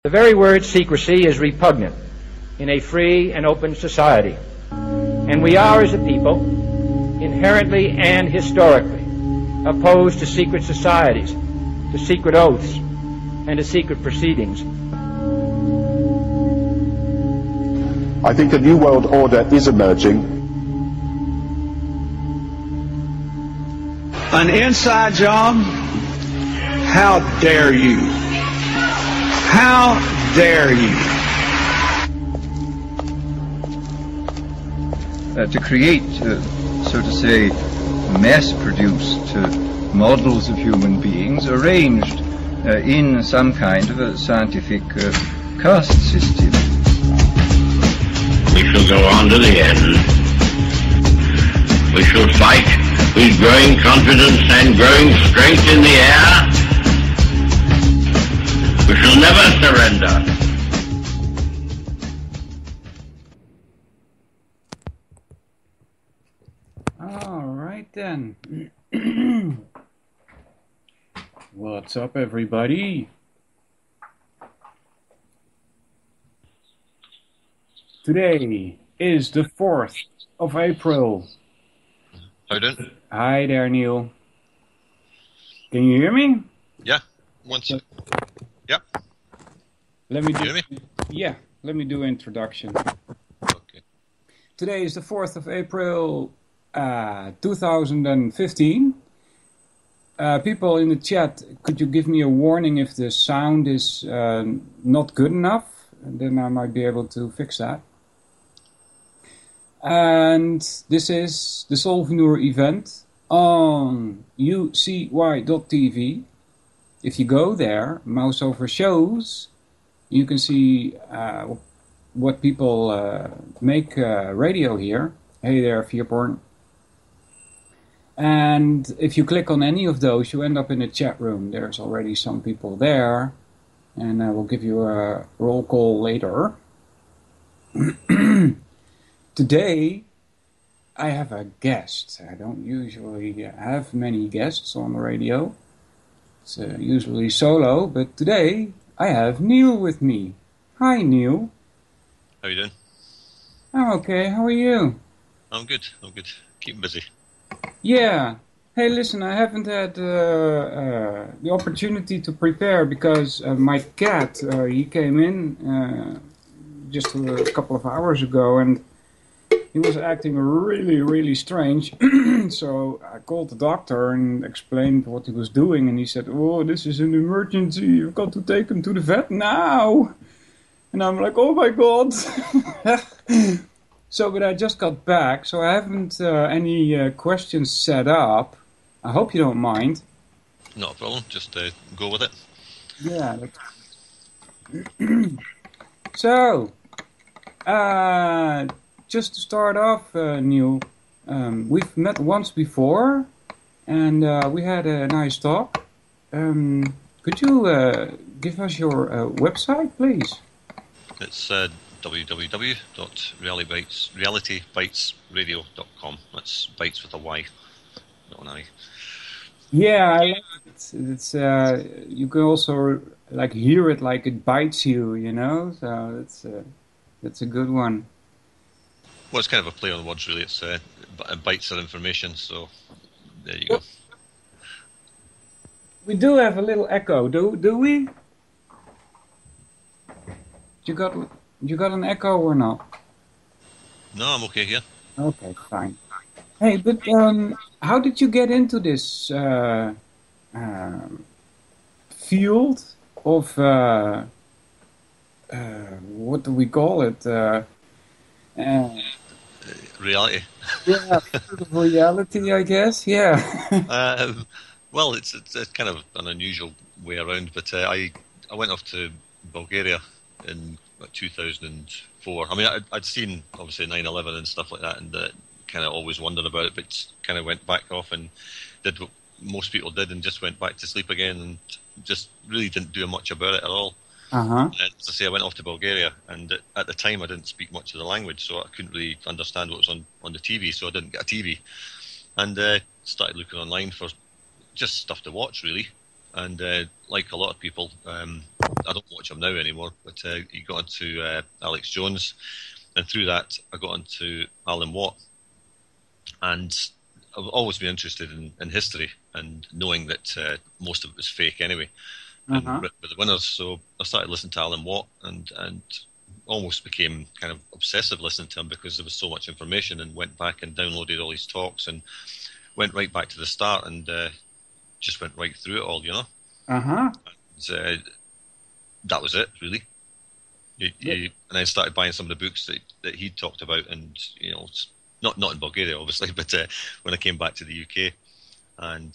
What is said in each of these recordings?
The very word secrecy is repugnant in a free and open society, and we are, as a people, inherently and historically opposed to secret societies, to secret oaths, and to secret proceedings. I think a new world order is emerging. An inside job? How dare you? How dare you? To create, so to say, mass-produced models of human beings arranged in some kind of a scientific caste system. We shall go on to the end. We shall fight with growing confidence and growing strength in the air. We shall never surrender. All right then. What's up, everybody? Today is the 4th of April. How you doing? Hi there, Neil. Can you hear me? Yeah. One sec. Yep. Let me Can you hear me? Yeah, let me do introduction. Okay. Today is the 4th of April, 2015. People in the chat, could you give me a warning if the sound is not good enough? And then I might be able to fix that. And this is the Solvinur Event on ucy.tv. If you go there, mouse over shows, you can see what people make radio here. Hey there, Vierporn. And if you click on any of those, you end up in a chat room. There's already some people there. And I will give you a roll call later. Today, I have a guest. I don't usually have many guests on the radio. It's usually solo, but today I have Neil with me. Hi, Neil. How you doing? I'm okay. How are you? I'm good. Keeping busy. Yeah. Hey, listen, I haven't had the opportunity to prepare because my cat, he came in just a couple of hours ago and he was acting really, really strange. So I called the doctor and explained what he was doing, and he said, "Oh, this is an emergency. You've got to take him to the vet now." And I'm like, "Oh my God." So, but I just got back, so I haven't any questions set up. I hope you don't mind. Not a problem. Just go with it. Yeah. So, just to start off, Neil, we've met once before, and we had a nice talk. Could you give us your website, please? It's www.realitybytesradio.com. That's bytes with a Y, not an I. Yeah, I like it. It's you can also like hear it like it bites you, you know. So that's a good one. Well, it's kind of a play on words, really. It's bytes of information, so there you go. We do have a little echo, do we? You got an echo or not? No, I'm okay here. Okay, fine. Hey, but how did you get into this field of what do we call it? Reality. Yeah, reality, I guess. Yeah. Well, it's kind of an unusual way around, but I went off to Bulgaria in 2004. I mean, I'd seen obviously 9/11 and stuff like that, and kind of always wondered about it, but kind of went back off and did what most people did and just went back to sleep again and just really didn't do much about it at all. And as I say, I went off to Bulgaria, and at the time I didn't speak much of the language, so I couldn't really understand what was on the TV, so I didn't get a TV. And started looking online for just stuff to watch, really. And like a lot of people, I don't watch him now anymore, but he got into Alex Jones, and through that I got into Alan Watt. And I've always been interested in history and knowing that most of it was fake anyway, and with the winners. So I started listening to Alan Watt and almost became kind of obsessive listening to him because there was so much information, and went back and downloaded all his talks and went right back to the start and just went right through it all, you know. And, that was it, really. And I started buying some of the books that he talked about, and you know, not in Bulgaria, obviously, but when I came back to the UK, and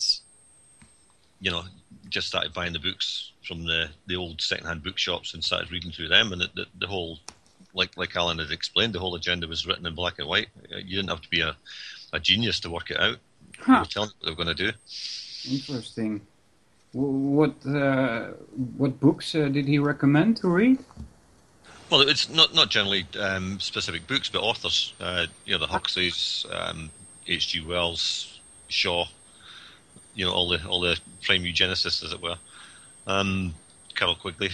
you know, just started buying the books from the old secondhand bookshops and started reading through them, and the whole, like Alan had explained, the whole agenda was written in black and white. You didn't have to be a genius to work it out. They were telling what they were going to do. Interesting. What books did he recommend to read? Well, it's not generally specific books, but authors. You know, the Huxleys, H.G. Wells, Shaw. You know, all the prime eugenicists, as it were. Carol Quigley.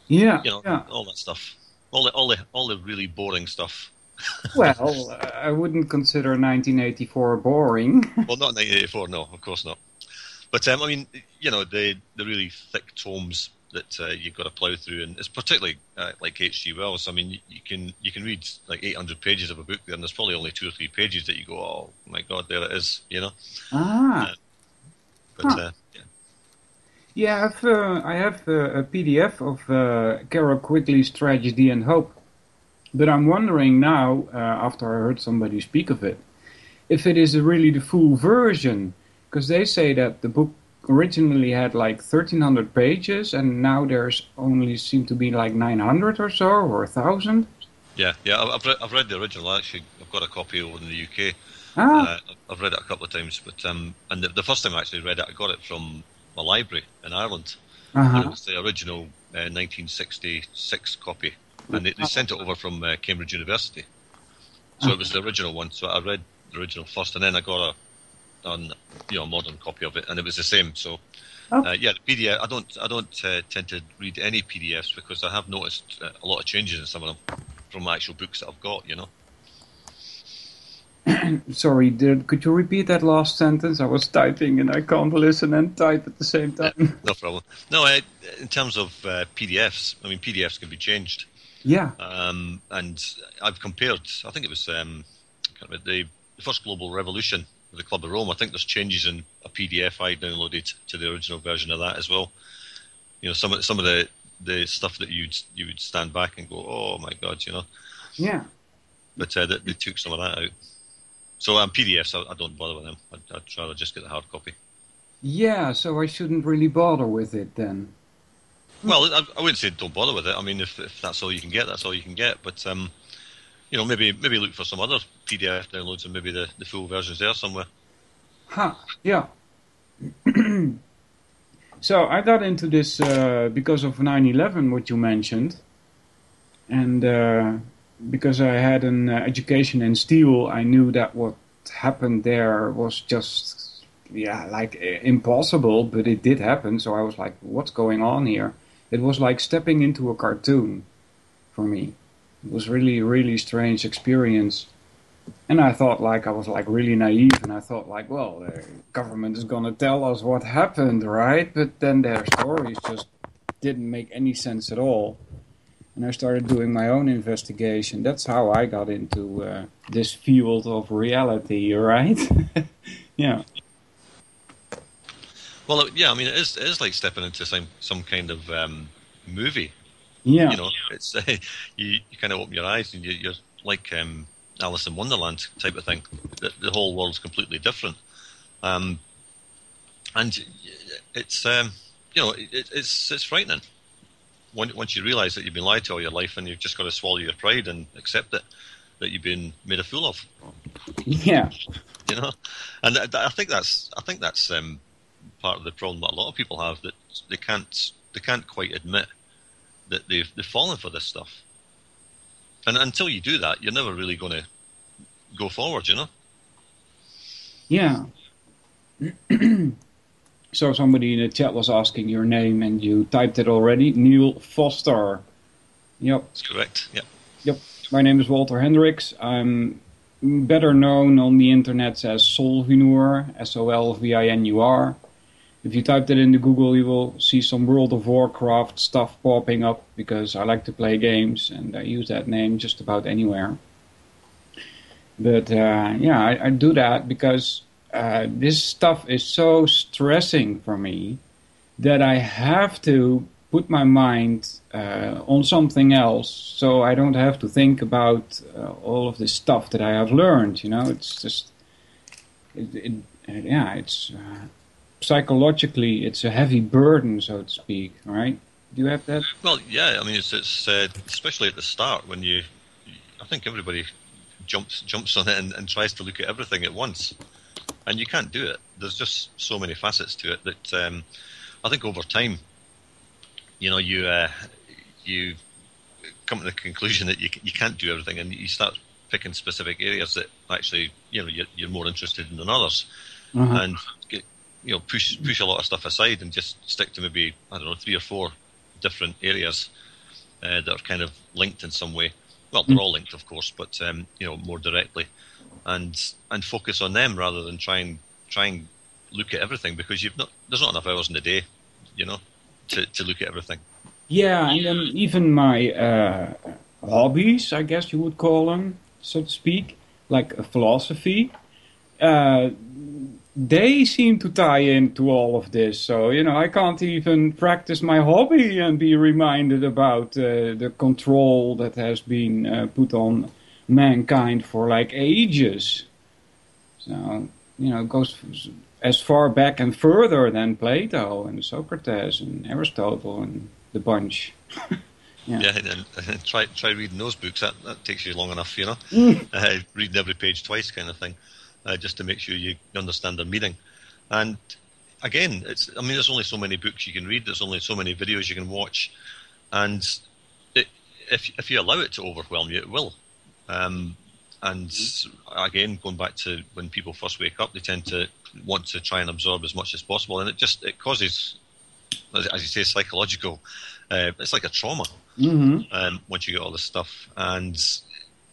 Yeah, you know, yeah. all that stuff. All the really boring stuff. Well, I wouldn't consider 1984 boring. Well, not 1984, no, of course not. But I mean, you know, the really thick tomes that you've got to plough through, and it's particularly like H.G. Wells. I mean, you can read like 800 pages of a book there, and there's probably only 2 or 3 pages that you go, oh my God, there it is, you know. Yeah. Yeah, I have a PDF of Carol Quigley's Tragedy and Hope, but I'm wondering now, after I heard somebody speak of it, if it is really the full version, because they say that the book originally had like 1,300 pages, and now there's only seem to be like 900 or so, or 1,000. Yeah. I've read the original. Actually, I've got a copy over in the UK. I've read it a couple of times, but and the first time I actually read it, I got it from a library in Ireland, and it was the original 1966 copy, and they sent it over from Cambridge University, so it was the original one. So I read the original first, and then I got a modern copy of it, and it was the same. So the PDF, I don't tend to read any PDFs because I have noticed a lot of changes in some of them from actual books that I've got, you know. Sorry, could you repeat that last sentence? I was typing and I can't listen and type at the same time. Yeah, no problem. No, in terms of PDFs, I mean, PDFs can be changed. Yeah. And I've compared, I think it was the first Global Revolution with the Club of Rome. I think there's changes in a PDF I downloaded to the original version of that as well. You know, some of the stuff that you would stand back and go, oh my God, you know. Yeah. But they took some of that out. So PDFs, I don't bother with them. I'd rather just get the hard copy. Yeah, so I shouldn't really bother with it then. Well, I wouldn't say don't bother with it. I mean, if that's all you can get, that's all you can get. But you know, maybe look for some other PDF downloads, and maybe the full version's there somewhere. Yeah. So I got into this because of 9/11, what you mentioned, and because I had an education in steel, I knew that what happened there was just like impossible, but it did happen. So I was like, what's going on here? It was like stepping into a cartoon for me. It was really, really strange experience. And I thought I was really naive, and I thought well, the government is going to tell us what happened, right? But then their stories just didn't make any sense at all. And I started doing my own investigation. That's how I got into this field of reality, right? Yeah. Well, yeah, I mean, it is like stepping into some kind of movie. Yeah. You know, it's you kind of open your eyes and you're like Alice in Wonderland type of thing. The whole world's completely different, and it's it's frightening once you realise that you've been lied to all your life, and you've just got to swallow your pride and accept it, that you've been made a fool of. Yeah. You know, and I think that's part of the problem that a lot of people have, that they can't quite admit that they've fallen for this stuff. And until you do that, you're never really going to go forward, you know? Yeah. So somebody in the chat was asking your name, and you typed it already. Neil Foster. Yep. That's correct. Yeah. Yep. My name is Walter Hendricks. I'm better known on the internet as Solvinur, Solvinur. If you typed it into Google, you will see some World of Warcraft stuff popping up, because I like to play games and I use that name just about anywhere. But yeah, I do that because this stuff is so stressing for me that I have to put my mind on something else, so I don't have to think about all of this stuff that I have learned. You know, it's just, it's psychologically, it's a heavy burden, so to speak. Right? Do you have that? Well, yeah. I mean, it's especially at the start when I think everybody jumps on it and tries to look at everything at once, and you can't do it. There's just so many facets to it that I think over time, you know, you come to the conclusion that you can't do everything, and you start picking specific areas that actually, you know, you're more interested in than others, and you know, push a lot of stuff aside and just stick to maybe, I don't know, 3 or 4 different areas that are kind of linked in some way. Well, they're all linked, of course, but you know, more directly, and focus on them rather than try and look at everything, because there's not enough hours in the day, you know, to look at everything. Yeah, and then even my hobbies, I guess you would call them, so to speak, like philosophy, they seem to tie into all of this. So, you know, I can't even practice my hobby and be reminded about the control that has been put on mankind for like ages. So, you know, it goes as far back and further than Plato and Socrates and Aristotle and the bunch. Yeah, and try reading those books. That takes you long enough, you know. Reading every page twice, kind of thing, just to make sure you understand their meaning. And again, there's only so many books you can read. There's only so many videos you can watch, and if you allow it to overwhelm you, it will. And again, going back to when people first wake up, they tend to want to try and absorb as much as possible, and it causes, as you say, psychological. It's like a trauma. Once you get all this stuff, and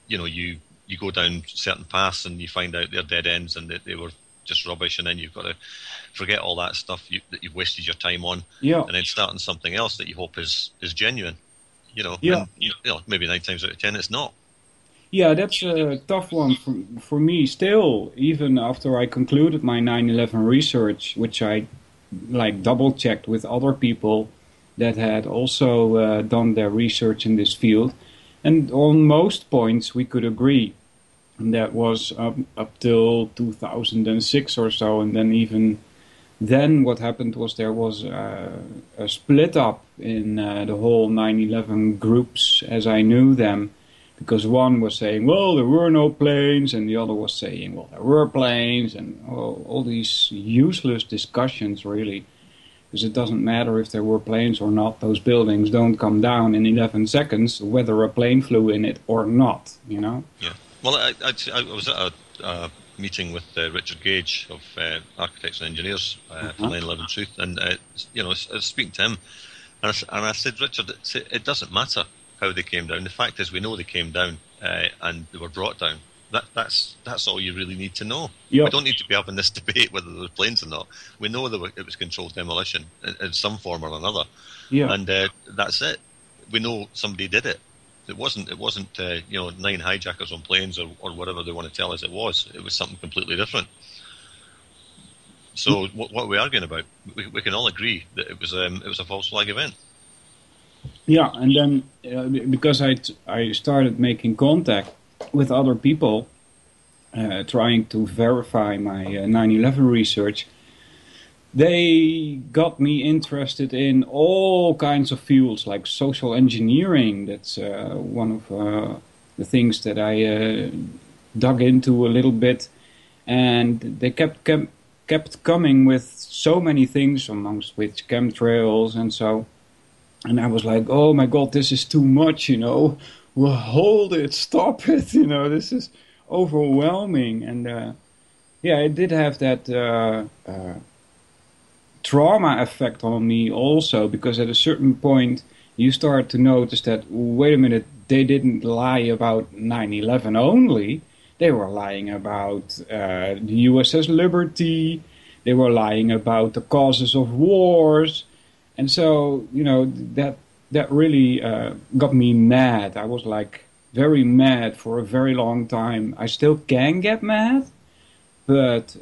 you know, you go down certain paths and you find out they're dead ends and they were just rubbish, and then you've got to forget all that stuff that you've wasted your time on, and then start on something else that you hope is genuine. You know, and, you know, maybe 9 times out of 10 it's not. Yeah, that's a tough one for me still, even after I concluded my 9/11 research, which I like double-checked with other people that had also done their research in this field. And on most points we could agree. And that was up till 2006 or so, and then even then what happened was there was a split up in the whole 9/11 groups as I knew them. Because one was saying, well, there were no planes, and the other was saying, well, there were planes, and all these useless discussions, really. Because it doesn't matter if there were planes or not. Those buildings don't come down in 11 seconds, whether a plane flew in it or not, you know? Yeah. Well, I was at a meeting with Richard Gage of Architects and Engineers for 9/11 Truth, and you know, I was speaking to him, and I said, Richard, it doesn't matter how they came down. The fact is, we know they came down and they were brought down. That's all you really need to know. Yep. We don't need to be having this debate whether there were planes or not. We know it was controlled demolition in some form or another, and that's it. We know somebody did it. It wasn't you know, 9 hijackers on planes or whatever they want to tell us it was. It was something completely different. So what are we arguing about? We can all agree that it was a false flag event. Yeah, and then because I started making contact with other people, trying to verify my 9/11 research, they got me interested in all kinds of fields, like social engineering. That's one of the things that I dug into a little bit, and they kept coming with so many things, amongst which chemtrails and so. And I was like, oh my God, this is too much, you know. Well, hold it, stop it, you know. This is overwhelming. And yeah, it did have that trauma effect on me also, because at a certain point you start to notice that, wait a minute, they didn't lie about 9/11 only. They were lying about the USS Liberty. They were lying about the causes of wars. And so, that really got me mad. I was like very mad for a very long time. I still can get mad, but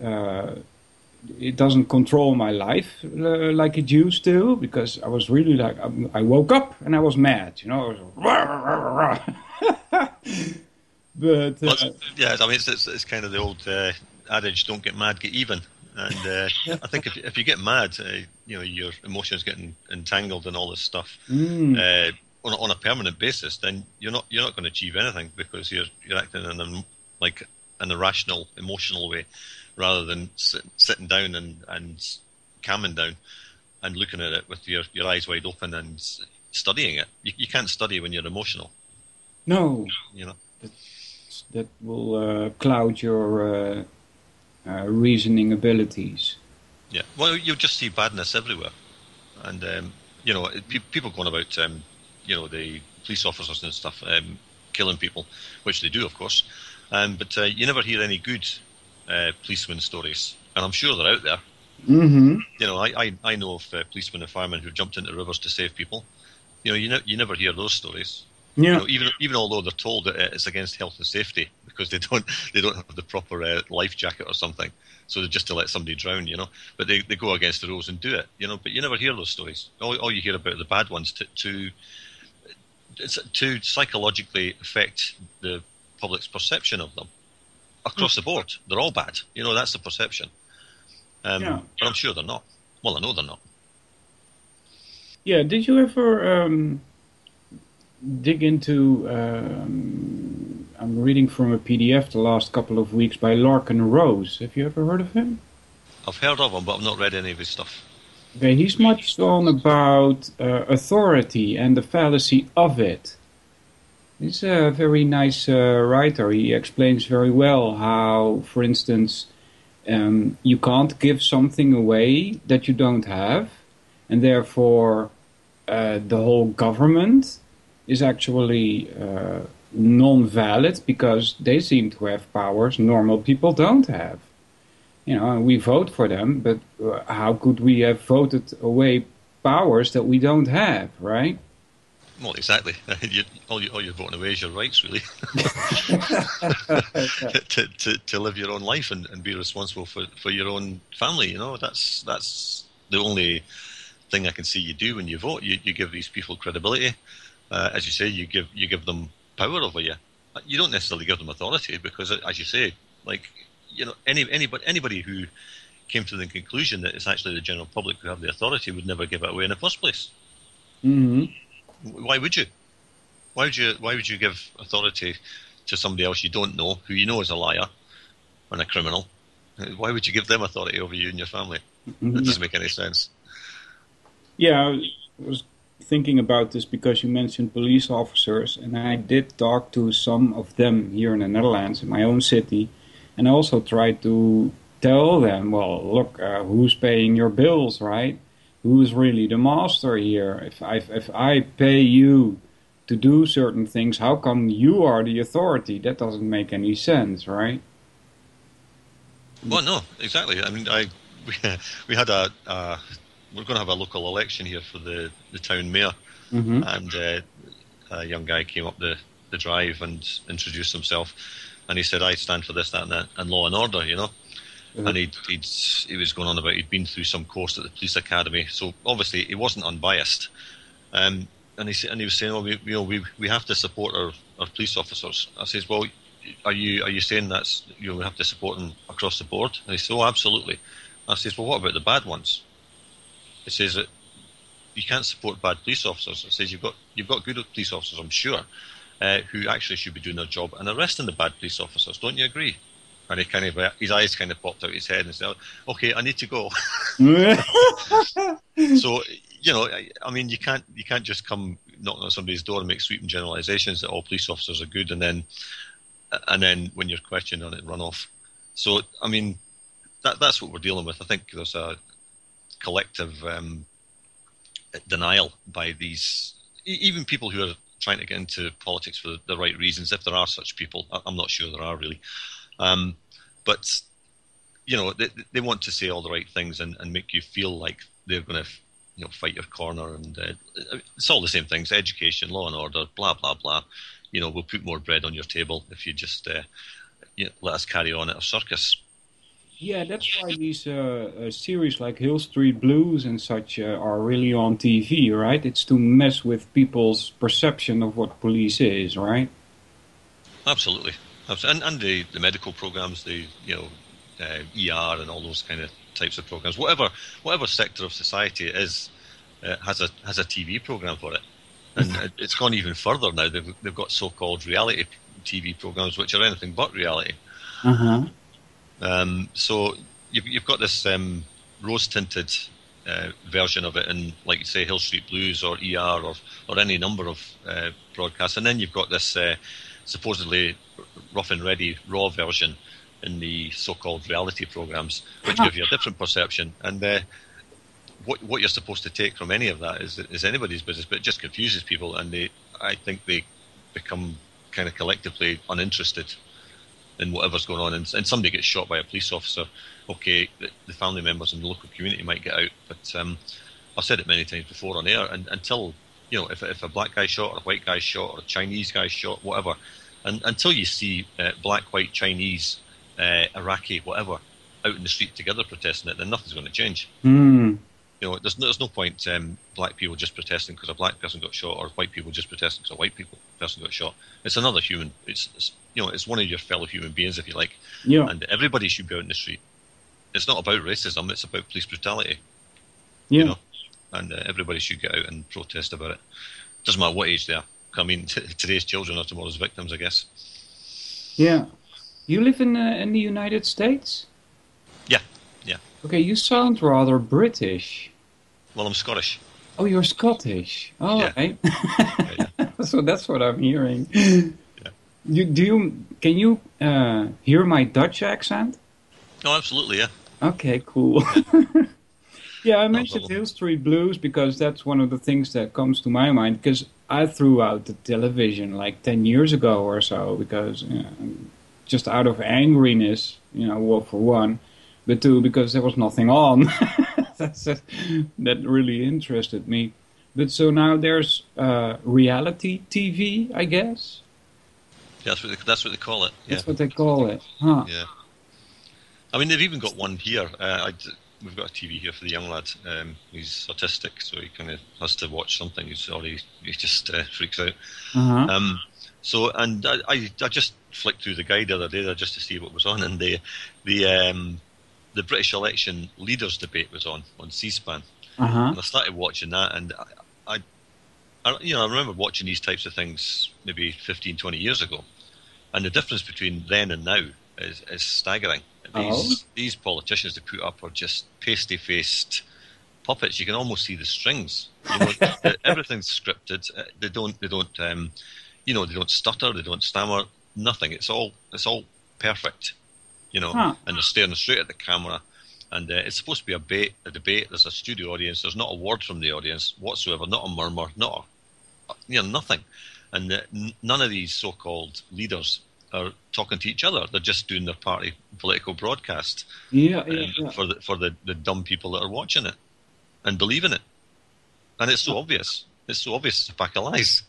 it doesn't control my life like it used to, because I was really like, I woke up and I was mad, I was but yeah, I mean, it's kind of the old adage, don't get mad, get even. And I think if you get mad, your emotions get entangled in all this stuff on a permanent basis, then you're not going to achieve anything, because you're acting in an irrational, emotional way, rather than sitting down and calming down and looking at it with your eyes wide open and studying it. You can't study when you're emotional. No, that will cloud your reasoning abilities. Yeah, well, you'll just see badness everywhere, and people going about the police officers and stuff killing people, which they do, of course, but you never hear any good policeman stories, and I'm sure they're out there. Mm-hmm. I know of policemen and firemen who jumped into rivers to save people. You never hear those stories. Yeah. Even although they're told that it's against health and safety, because they don't have the proper life jacket or something, so they're just to let somebody drown, But they go against the rules and do it, But you never hear those stories. All you hear about the bad ones to psychologically affect the public's perception of them across the board. They're all bad, That's the perception. But I'm sure they're not. Well, I know they're not. Yeah. Did you ever dig into, I'm reading from a PDF the last couple of weeks by Larkin Rose. Have you ever heard of him? I've heard of him, but I've not read any of his stuff. Okay, he's much on about authority and the fallacy of it. He's a very nice writer. He explains very well how, for instance, you can't give something away that you don't have, and therefore the whole government is actually non-valid, because they seem to have powers normal people don't have. And we vote for them, but how could we have voted away powers that we don't have, right? Well, exactly. All you're voting away is your rights, really. to live your own life and be responsible for your own family. That's the only thing I can see you do when you vote. You give these people credibility. As you say, you give them power over you. You don't necessarily give them authority, because, as you say, anybody who came to the conclusion that it's actually the general public who have the authority would never give it away in the first place. Mm-hmm. Why would you? Why would you give authority to somebody else you don't know, who you know is a liar and a criminal? Why would you give them authority over you and your family? That doesn't make any sense. Yeah, I was thinking about this because you mentioned police officers, and I did talk to some of them here in the Netherlands, in my own city, and I also tried to tell them, well, look, who's paying your bills, right? Who's really the master here? If I pay you to do certain things, how come you are the authority? That doesn't make any sense, right? Well, no, exactly. I mean, we had we're going to have a local election here for the town mayor, and a young guy came up the drive and introduced himself, and he said, I stand for this, that, and that, and law and order, And he was going on about he'd been through some course at the police academy, so obviously he wasn't unbiased. And he was saying, we have to support our police officers. I says, well, are you saying that's we have to support them across the board? And he says, oh, absolutely. I says, well, what about the bad ones? He says that you can't support bad police officers. He says you've got good police officers, I'm sure, who actually should be doing their job and arresting the bad police officers. Don't you agree? And his eyes kind of popped out his head and said, okay, I need to go. So, I mean, you can't just come knocking on somebody's door and make sweeping generalizations that all police officers are good, and then when you're questioned on it, run off. So, I mean, that's what we're dealing with. I think there's collective denial by these, even people who are trying to get into politics for the right reasons, if there are such people. I'm not sure there are really. But, they want to say all the right things and make you feel like they're going to, fight your corner. And it's all the same things: education, law and order, blah, blah, blah. We'll put more bread on your table if you just let us carry on at our circus. Yeah, that's why these series like Hill Street Blues and such are really on TV, right? It's to mess with people's perception of what police is, right? Absolutely. And the medical programs, the ER and all those kind of types of programs. Whatever sector of society it is, has a TV program for it. And it's gone even further now. They've got so-called reality TV programs, which are anything but reality. Uh-huh. So you've got this rose-tinted version of it in, like you say, Hill Street Blues or ER or any number of broadcasts, and then you've got this supposedly rough and ready raw version in the so-called reality programs, which give you a different perception. And what you're supposed to take from any of that is anybody's business, but it just confuses people, and I think they become kind of collectively uninterested in whatever's going on. And somebody gets shot by a police officer, okay, the family members in the local community might get out, but I've said it many times before on air, and until, if a black guy's shot or a white guy's shot or a Chinese guy's shot, whatever, and until you see black, white, Chinese, Iraqi, whatever, out in the street together protesting it, then nothing's going to change. There's no point black people just protesting because a black person got shot, or white people just protesting because a white person got shot. It's another human. It's one of your fellow human beings, if you like. Yeah. And everybody should be out in the street. It's not about racism. It's about police brutality. Yeah. And everybody should get out and protest about it. Doesn't matter what age they are. I mean, today's children are tomorrow's victims, I guess. Yeah. You live in the United States? Yeah. Okay, you sound rather British. Well, I'm Scottish. Oh, you're Scottish. Oh, Yeah. right. Yeah. So that's what I'm hearing. Yeah. Can you hear my Dutch accent? Oh, absolutely, yeah. Okay, cool. Yeah, I mentioned problem. Hill Street Blues because that's one of the things that comes to my mind, because I threw out the television like 10 years ago or so, because just out of angriness, well, for one, but two, because there was nothing on. That really interested me. But so now there's reality TV, I guess? Yeah, that's what they call it. Yeah. That's what they call it, huh? Yeah. I mean, they've even got one here. We've got a TV here for the young lad. He's autistic, so he kind of has to watch something. He just freaks out. Uh-huh. So, and I just flicked through the guide the other day just to see what was on, and the British election leaders debate was on C-SPAN, Uh-huh. and I started watching that, and I remember watching these types of things maybe 15, 20 years ago, and the difference between then and now is staggering. These politicians they put up are just pasty-faced puppets. You can almost see the strings. Everything's scripted. They don't stutter. They don't stammer. Nothing. It's all perfect. And they're staring straight at the camera. And it's supposed to be a debate. There's a studio audience. There's not a word from the audience whatsoever. Not a murmur. Nothing. And none of these so-called leaders are talking to each other. They're just doing their party political broadcast. Yeah. For the dumb people that are watching it and believe in it. And it's so obvious. It's so obvious. It's a pack of lies.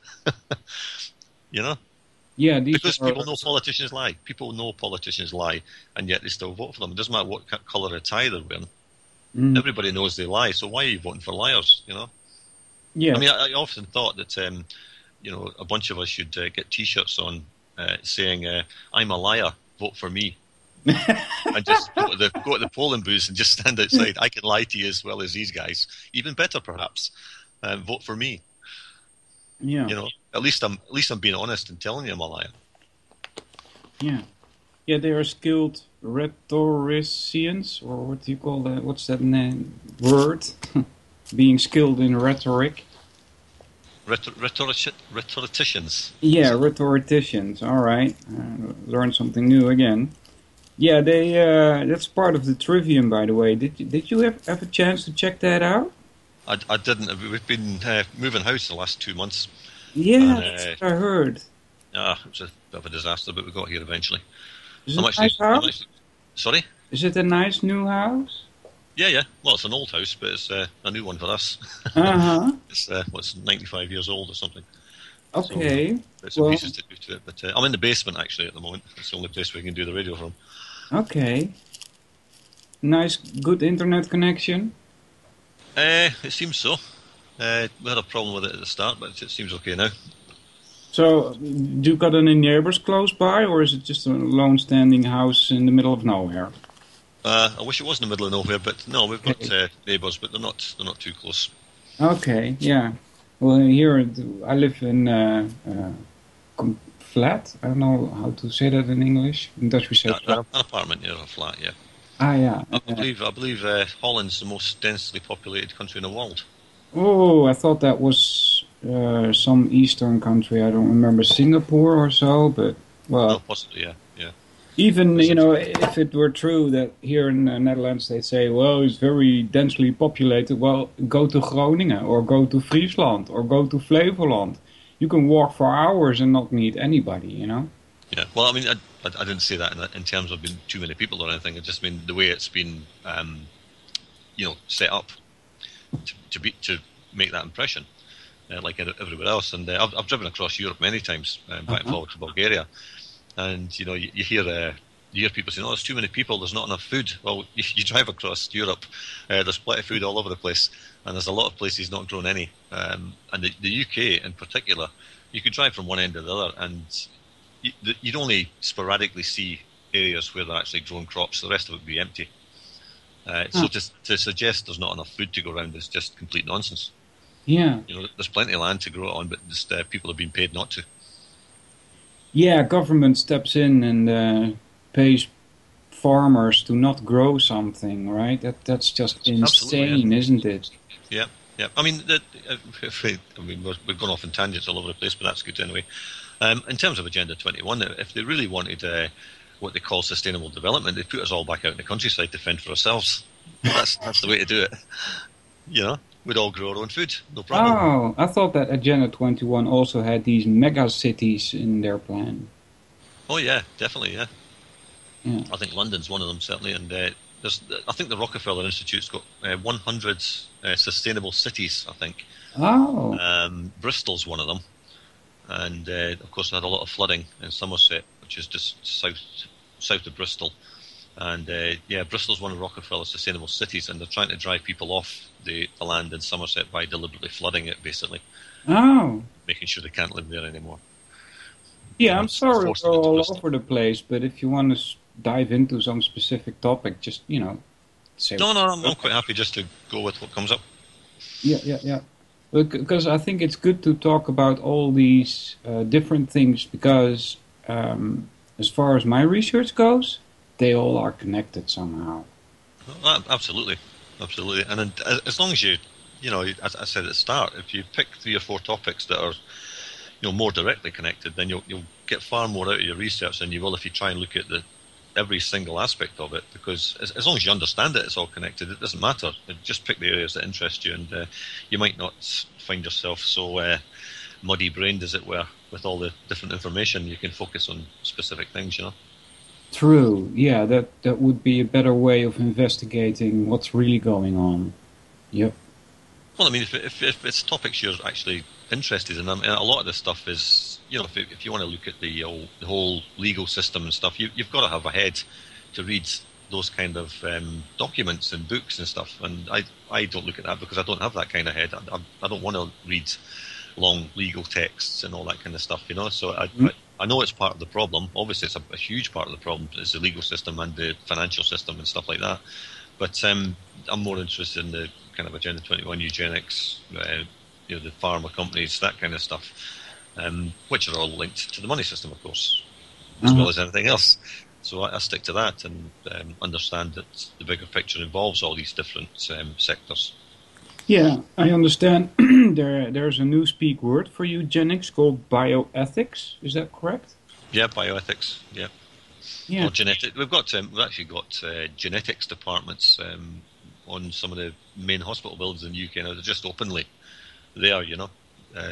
Yeah, because people know politicians lie. People know politicians lie, and yet they still vote for them. It doesn't matter what colour of tie they're wearing. Everybody knows they lie, so why are you voting for liars, Yeah. I mean, I often thought that, a bunch of us should get T-shirts on saying, I'm a liar, vote for me. And just go to the polling booths and just stand outside. I can lie to you as well as these guys. Even better, perhaps. Vote for me. Yeah. At least I'm being honest and telling you I'm a liar. Yeah. Yeah, they are skilled rhetoricians, or what do you call that? What's that word? Being skilled in rhetoric. Rhetoricians. Yeah, rhetoricians. All right. Learned something new again. Yeah, they. That's part of the Trivium, by the way. Did you have a chance to check that out? I didn't. We've been moving house the last 2 months. Yeah, And, that's what I heard. it was a bit of a disaster, but we got here eventually. Is it a nice house? Sorry? Is it a nice new house? Yeah. Well, it's an old house, but it's a new one for us. Uh-huh. It's 95 years old or something. Okay. So, there's some pieces to do to it, but I'm in the basement actually at the moment. It's the only place we can do the radio from. Okay. Nice, good internet connection? It seems so. We had a problem with it at the start, but it seems okay now. So, do you got any neighbors close by, or is it just a lone standing house in the middle of nowhere? I wish it was in the middle of nowhere, but no, we've got neighbours, but they're not too close. Okay, yeah. Well, here I live in flat. I don't know how to say that in English. In Dutch we say flat. An apartment, a flat, yeah. Ah, yeah. I believe Holland's the most densely populated country in the world. Oh, I thought that was some eastern country. I don't remember, Singapore or so, but well. Oh, possibly, yeah. Even, if it were true that here in the Netherlands they say, well, it's very densely populated, well, go to Groningen or go to Friesland or go to Flevoland. You can walk for hours and not meet anybody, Yeah, well, I mean, I didn't say that in terms of being too many people or anything. I just mean the way it's been, set up to make that impression, like everywhere else. And I've driven across Europe many times, back and forward to Bulgaria. And, you hear people saying, oh, there's too many people, there's not enough food. Well, if you drive across Europe, there's plenty of food all over the place, and there's a lot of places not grown any. And the UK in particular, you could drive from one end to the other, and you'd only sporadically see areas where they're actually growing crops. The rest of it would be empty. So to suggest there's not enough food to go around is just complete nonsense. Yeah. There's plenty of land to grow it on, but just people are being paid not to. Yeah, government steps in and pays farmers to not grow something, right? That's just insane, isn't it? Yeah. I mean, we've gone off in tangents all over the place, but that's good anyway. In terms of Agenda 21, if they really wanted what they call sustainable development, they'd put us all back out in the countryside to fend for ourselves. That's the way to do it. We'd all grow our own food, no problem. Oh, I thought that Agenda 21 also had these mega cities in their plan. Oh yeah, definitely, yeah. I think London's one of them, certainly, and I think the Rockefeller Institute's got 100 sustainable cities, I think. Oh. Bristol's one of them, and of course they had a lot of flooding in Somerset, which is just south of Bristol. And Bristol's one of Rockefeller's sustainable cities, and they're trying to drive people off the land in Somerset by deliberately flooding it, basically. Oh. Making sure they can't live there anymore. Yeah, I'm sorry we're all over the place, but if you want to dive into some specific topic, just, say... No, I'm quite happy just to go with what comes up. Yeah. Because I think it's good to talk about all these different things, because as far as my research goes, they all are connected somehow. Absolutely. And as long as you, as I said at the start, if you pick 3 or 4 topics that are, more directly connected, then you'll get far more out of your research than you will if you try and look at every single aspect of it. Because as long as you understand it, it's all connected. It doesn't matter. Just pick the areas that interest you, and you might not find yourself so muddy-brained, as it were, with all the different information. You can focus on specific things, True. Yeah, that would be a better way of investigating what's really going on. Yep. Well, I mean, if it's topics you're actually interested in, I mean, a lot of this stuff is, if you want to look at the whole legal system and stuff, you've got to have a head to read those kind of documents and books and stuff. And I don't look at that because I don't have that kind of head. I don't want to read long legal texts and all that kind of stuff, So I know it's part of the problem. Obviously, it's a huge part of the problem is the legal system and the financial system and stuff like that. But I'm more interested in the kind of Agenda 21, eugenics, the pharma companies, that kind of stuff, which are all linked to the money system, of course, as well as anything else. So I stick to that and understand that the bigger picture involves all these different sectors. Yeah, I understand. There's a new speak word for eugenics called bioethics. Is that correct? Yeah, bioethics. Yeah. Yeah. Or genetic. We've actually got genetics departments on some of the main hospital buildings in the UK now. They're just openly there,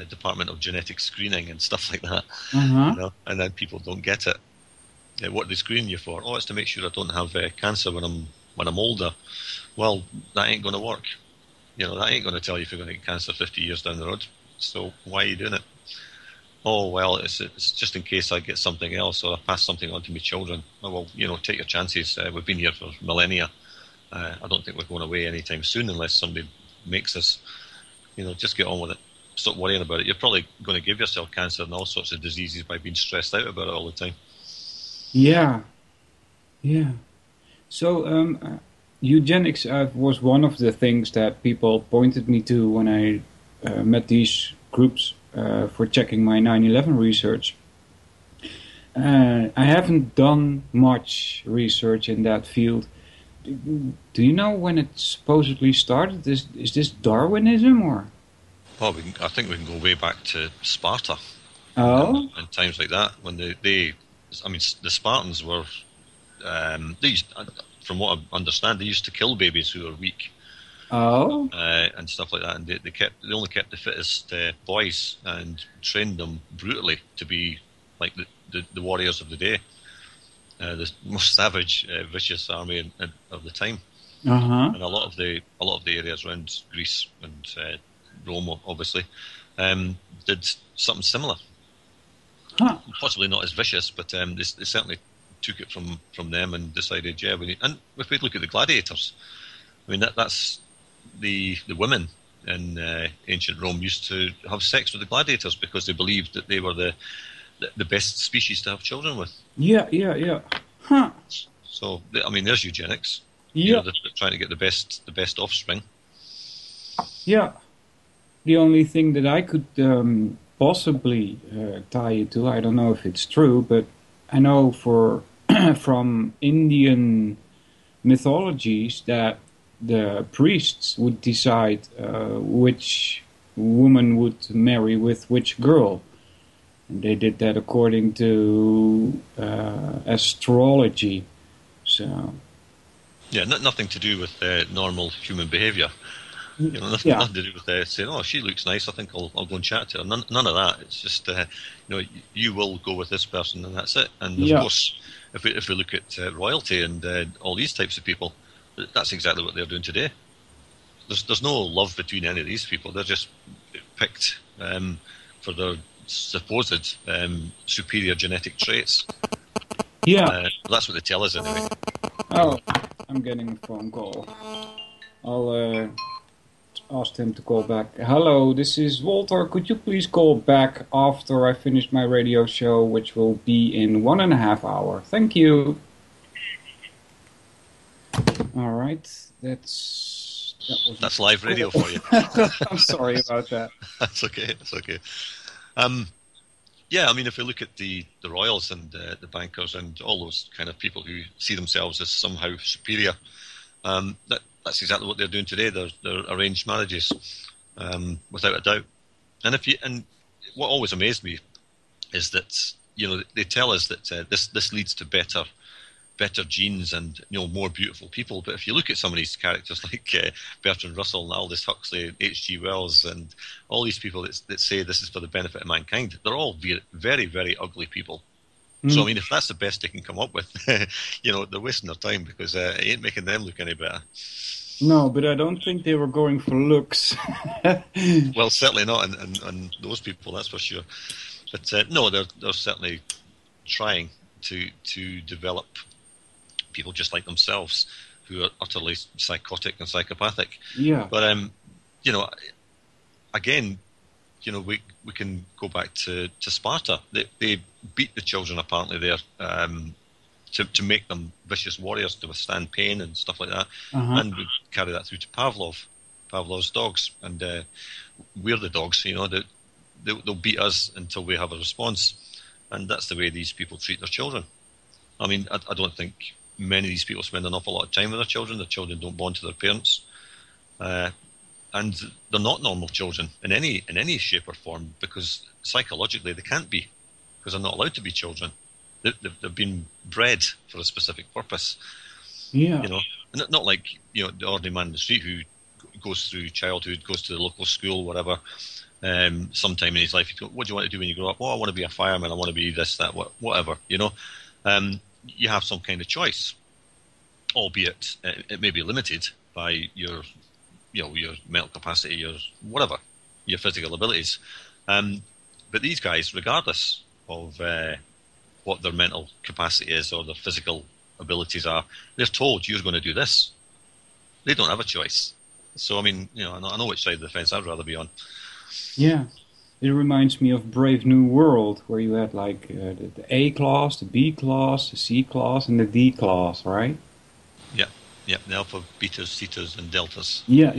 Department of Genetic Screening and stuff like that. And then people don't get it. What are they screening you for? Oh, it's to make sure I don't have cancer when I'm older. Well, that ain't going to work. That ain't going to tell you if you're going to get cancer 50 years down the road. So why are you doing it? Oh, well, it's just in case I get something else or I pass something on to my children. Oh, well, take your chances. We've been here for millennia. I don't think we're going away anytime soon unless somebody makes us, just get on with it. Stop worrying about it. You're probably going to give yourself cancer and all sorts of diseases by being stressed out about it all the time. Yeah. So eugenics was one of the things that people pointed me to when I met these groups for checking my 9/11 research. I haven't done much research in that field. Do you know when it supposedly started? Is this Darwinism or? Well, I think we can go way back to Sparta. Oh. And times like that when the Spartans were, they used, from what I understand, they used to kill babies who were weak. Oh. And stuff like that, and they only kept the fittest boys and trained them brutally to be like the warriors of the day, the most savage, vicious army of the time. And a lot of the areas around Greece and Rome, obviously, did something similar. Possibly not as vicious, but they certainly took it from them and decided, yeah, we need. And if we look at the gladiators, I mean that's the women in ancient Rome used to have sex with the gladiators because they believed that they were the best species to have children with. Yeah. Huh. So there's eugenics. Yeah. They're trying to get the best offspring. Yeah. The only thing that I could possibly tie it to, I don't know if it's true, but I know from Indian mythologies that the priests would decide which woman would marry with which girl. And they did that according to astrology. So. Yeah, nothing to do with normal human behaviour. Nothing to do with saying, "Oh, she looks nice. I think I'll go and chat to her." None of that. It's just you will go with this person, and that's it. And of course, if we look at royalty and all these types of people, that's exactly what they're doing today. There's no love between any of these people. They're just picked for their supposed superior genetic traits. Yeah, that's what they tell us anyway. Oh, I'm getting a phone call. I'll ask him to call back. Hello, this is Walter. Could you please call back after I finish my radio show, which will be in 1.5 hours? Thank you. All right, that's live radio for you. I'm sorry about that. That's okay. Yeah, if we look at the royals and the bankers and all those kind of people who see themselves as somehow superior, that's exactly what they're doing today. They're arranged marriages, without a doubt. And what always amazed me is that they tell us that this leads to better genes and more beautiful people. But if you look at some of these characters like Bertrand Russell and Aldous Huxley, H.G. Wells, and all these people that say this is for the benefit of mankind, they're all very, very ugly people. So if that's the best they can come up with, they're wasting their time because it ain't making them look any better. No, but I don't think they were going for looks. Well, certainly not, and those people, that's for sure. But no, they're certainly trying to develop people just like themselves who are utterly psychotic and psychopathic. Yeah. But again, we can go back to Sparta. They beat the children apparently there to make them vicious warriors to withstand pain and stuff like that. And we carry that through to Pavlov's dogs, and we're the dogs. They'll beat us until we have a response, and that's the way these people treat their children. I don't think many of these people spend an awful lot of time with their children. Their children don't bond to their parents, and they're not normal children in any shape or form, because psychologically they can't be, because they're not allowed to be children. they've been bred for a specific purpose. Yeah. You know, not like, you know, the ordinary man in the street who goes through childhood, goes to the local school, whatever. Sometime in his life, you go, what do you want to do when you grow up? Oh, I want to be a fireman. I want to be this, that, whatever. You know, you have some kind of choice, albeit it may be limited by your mental capacity, your whatever, your physical abilities. But these guys, regardless of what their mental capacity is or their physical abilities are, they're told you're going to do this. They don't have a choice. So, I mean, you know, I know which side of the fence I'd rather be on. Yeah. It reminds me of Brave New World, where you had like the A class, the B class, the C class, and the D class, right? Yeah, the alpha, betas, cetas, and deltas. Yeah.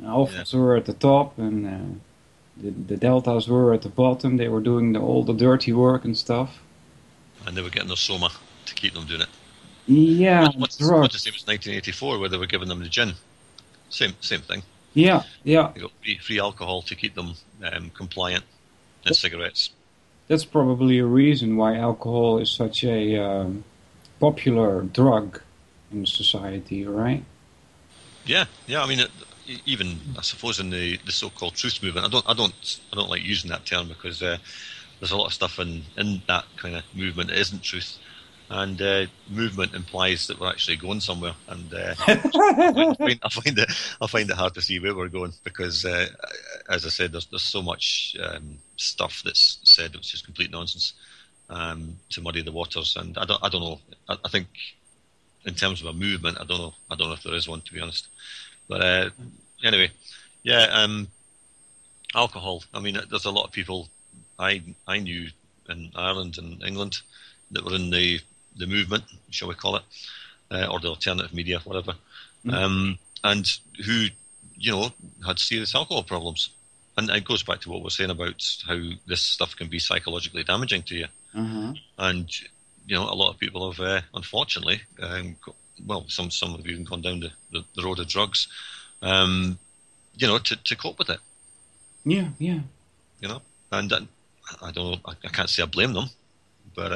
Alphas were at the top, and the deltas were at the bottom. They were doing all the dirty work and stuff. And they were getting their soma to keep them doing it. Yeah, much the same as 1984, where they were giving them the gin. Same thing. Yeah. They got free alcohol to keep them compliant, and cigarettes. That's probably a reason why alcohol is such a popular drug in society, right? Yeah. I mean, even I suppose in the so-called truth movement, I don't like using that term because there's a lot of stuff in that kind of movement that isn't truth, and movement implies that we're actually going somewhere, and I find it hard to see where we're going because, as I said, there's so much stuff that's said which is complete nonsense to muddy the waters, and I don't know. I think in terms of a movement, I don't know if there is one, to be honest. But anyway, alcohol. I mean, there's a lot of people I knew in Ireland and England that were in the movement, shall we call it, or the alternative media, whatever, and who, you know, had serious alcohol problems. And it goes back to what we're saying about how this stuff can be psychologically damaging to you. And, you know, a lot of people have, unfortunately, some have even gone down the road of drugs, you know, to cope with it. Yeah. You know, and I don't know, I can't say I blame them, but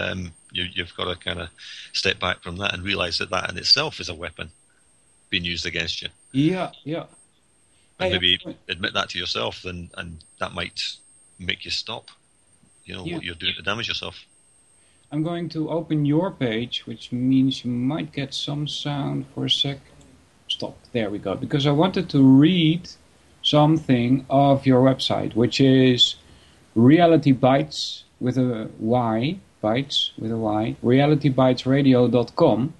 you've got to kind of step back from that and realise that in itself is a weapon being used against you. Yeah. And maybe admit that to yourself, and that might make you stop, you know, what you're doing to damage yourself. I'm going to open your page, which means you might get some sound for a sec. Stop. There we go. Because I wanted to read something of your website, which is RealityBytes with a Y, bytes with a Y, realitybytesradio.com.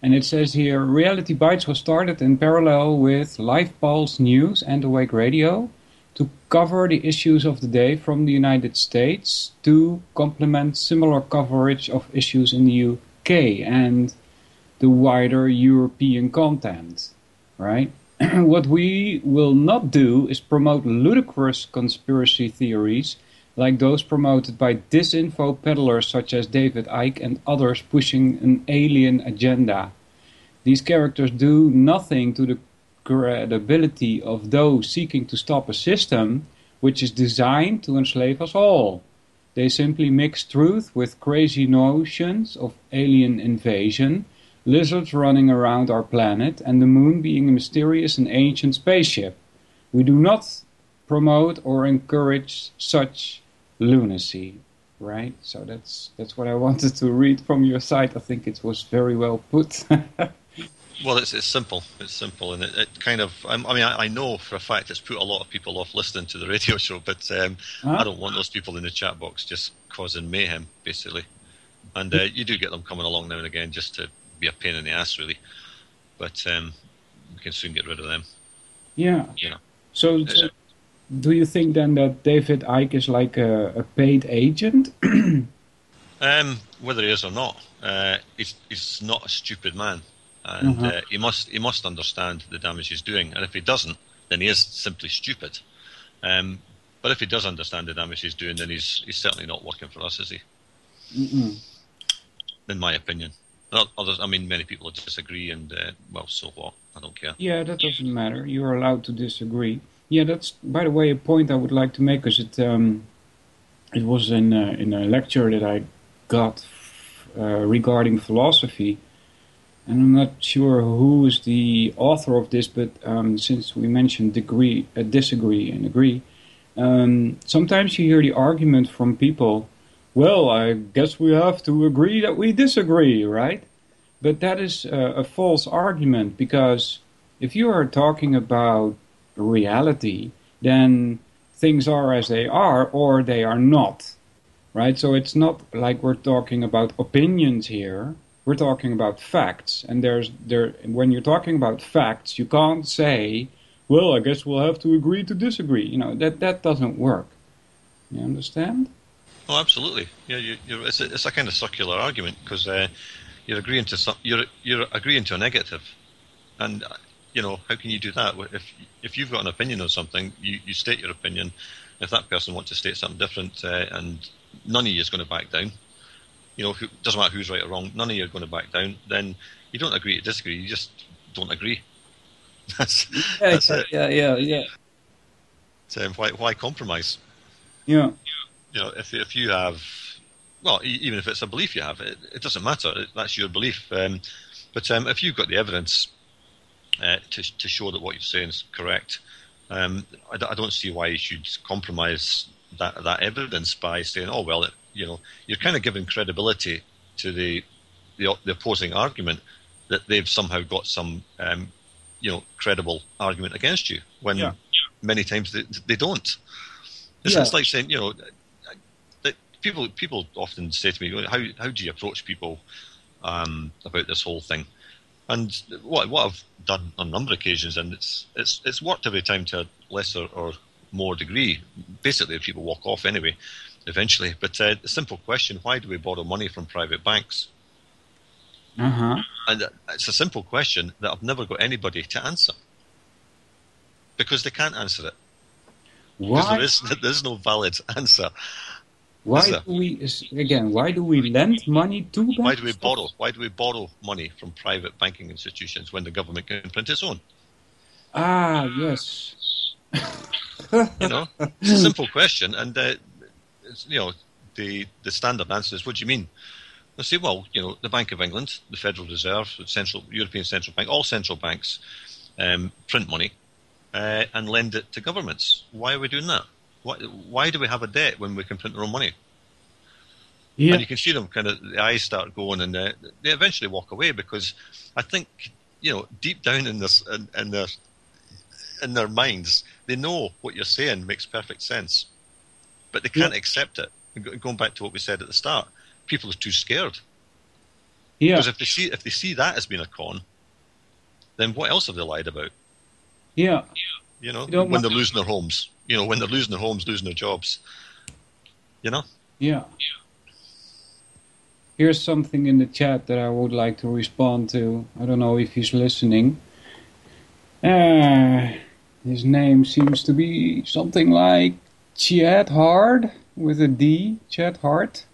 And it says here, RealityBytes was started in parallel with Live Pulse News and Awake Radio to cover the issues of the day from the United States to complement similar coverage of issues in the UK and the wider European content, right? What we will not do is promote ludicrous conspiracy theories like those promoted by disinfo peddlers such as David Icke and others pushing an alien agenda. These characters do nothing to the credibility of those seeking to stop a system which is designed to enslave us all. They simply mix truth with crazy notions of alien invasion, lizards running around our planet, and the moon being a mysterious and ancient spaceship. We do not promote or encourage such lunacy, right? So that's what I wanted to read from your site. I think it was very well put. Well, it's simple. It's simple, and it kind of. I mean, I know for a fact it's put a lot of people off listening to the radio show, but I don't want those people in the chat box just causing mayhem, basically. And you do get them coming along now and again just to be a pain in the ass, really. But we can soon get rid of them. Yeah. You know. So do you think then that David Icke is like a paid agent? Whether he is or not, he's not a stupid man. And he must understand the damage he's doing. And if he doesn't, then he is simply stupid. But if he does understand the damage he's doing, then he's certainly not working for us, is he? In my opinion. Others, I mean, many people disagree, and well, so what? I don't care. Yeah, that doesn't matter. You're allowed to disagree. Yeah, that's, by the way, a point I would like to make, because it was in a lecture that I got regarding philosophy. And I'm not sure who is the author of this, but since we mentioned disagree and agree, sometimes you hear the argument from people, well, I guess we have to agree that we disagree, right? But that is a false argument, because if you are talking about reality, then things are as they are or they are not, right? So it's not like we're talking about opinions here. We're talking about facts, and when you're talking about facts, you can't say, well, I guess we'll have to agree to disagree. You know, that doesn't work. You understand? Oh, absolutely. Yeah, it's a kind of circular argument, because you're agreeing to you're agreeing to a negative, and how can you do that? If you've got an opinion on something, you state your opinion. If that person wants to state something different, and none of you is going to back down, doesn't matter who's right or wrong, none of you are going to back down, then you don't agree to disagree, you just don't agree. That's it. Yeah. So why compromise? Yeah. If you have, well, even if it's a belief you have, it doesn't matter. That's your belief. But if you've got the evidence to show that what you're saying is correct, I don't see why you should compromise that evidence by saying, oh well, you're kind of giving credibility to the opposing argument that they've somehow got some credible argument against you, when many times they don't. It's like saying, that people often say to me, how do you approach people about this whole thing? And what I've done on a number of occasions, and it's worked every time to a lesser or more degree. Basically, people walk off anyway, eventually. But the simple question: why do we borrow money from private banks? And it's a simple question that I've never got anybody to answer, because they can't answer it. Why? Because there's no valid answer. Why do we lend money to banks? Why do we borrow? Why do we borrow money from private banking institutions when the government can print its own? Ah, yes. It's a simple question, and the standard answer is, what do you mean? They say, well, the Bank of England, the Federal Reserve, the European Central Bank, all central banks print money and lend it to governments. Why are we doing that? Why do we have a debt when we can print our own money? Yeah. And you can see them kind of, the eyes start going, and they eventually walk away, because I think, deep down in their minds, they know what you're saying makes perfect sense, but they can't accept it. Going back to what we said at the start, people are too scared. Yeah. Because if they see that as being a con, then what else have they lied about? Yeah. When they're losing their homes. When they're losing their homes, losing their jobs. Yeah. Here's something in the chat that I would like to respond to. I don't know if he's listening. His name seems to be something like Chad Hard with a D, Chad Hart.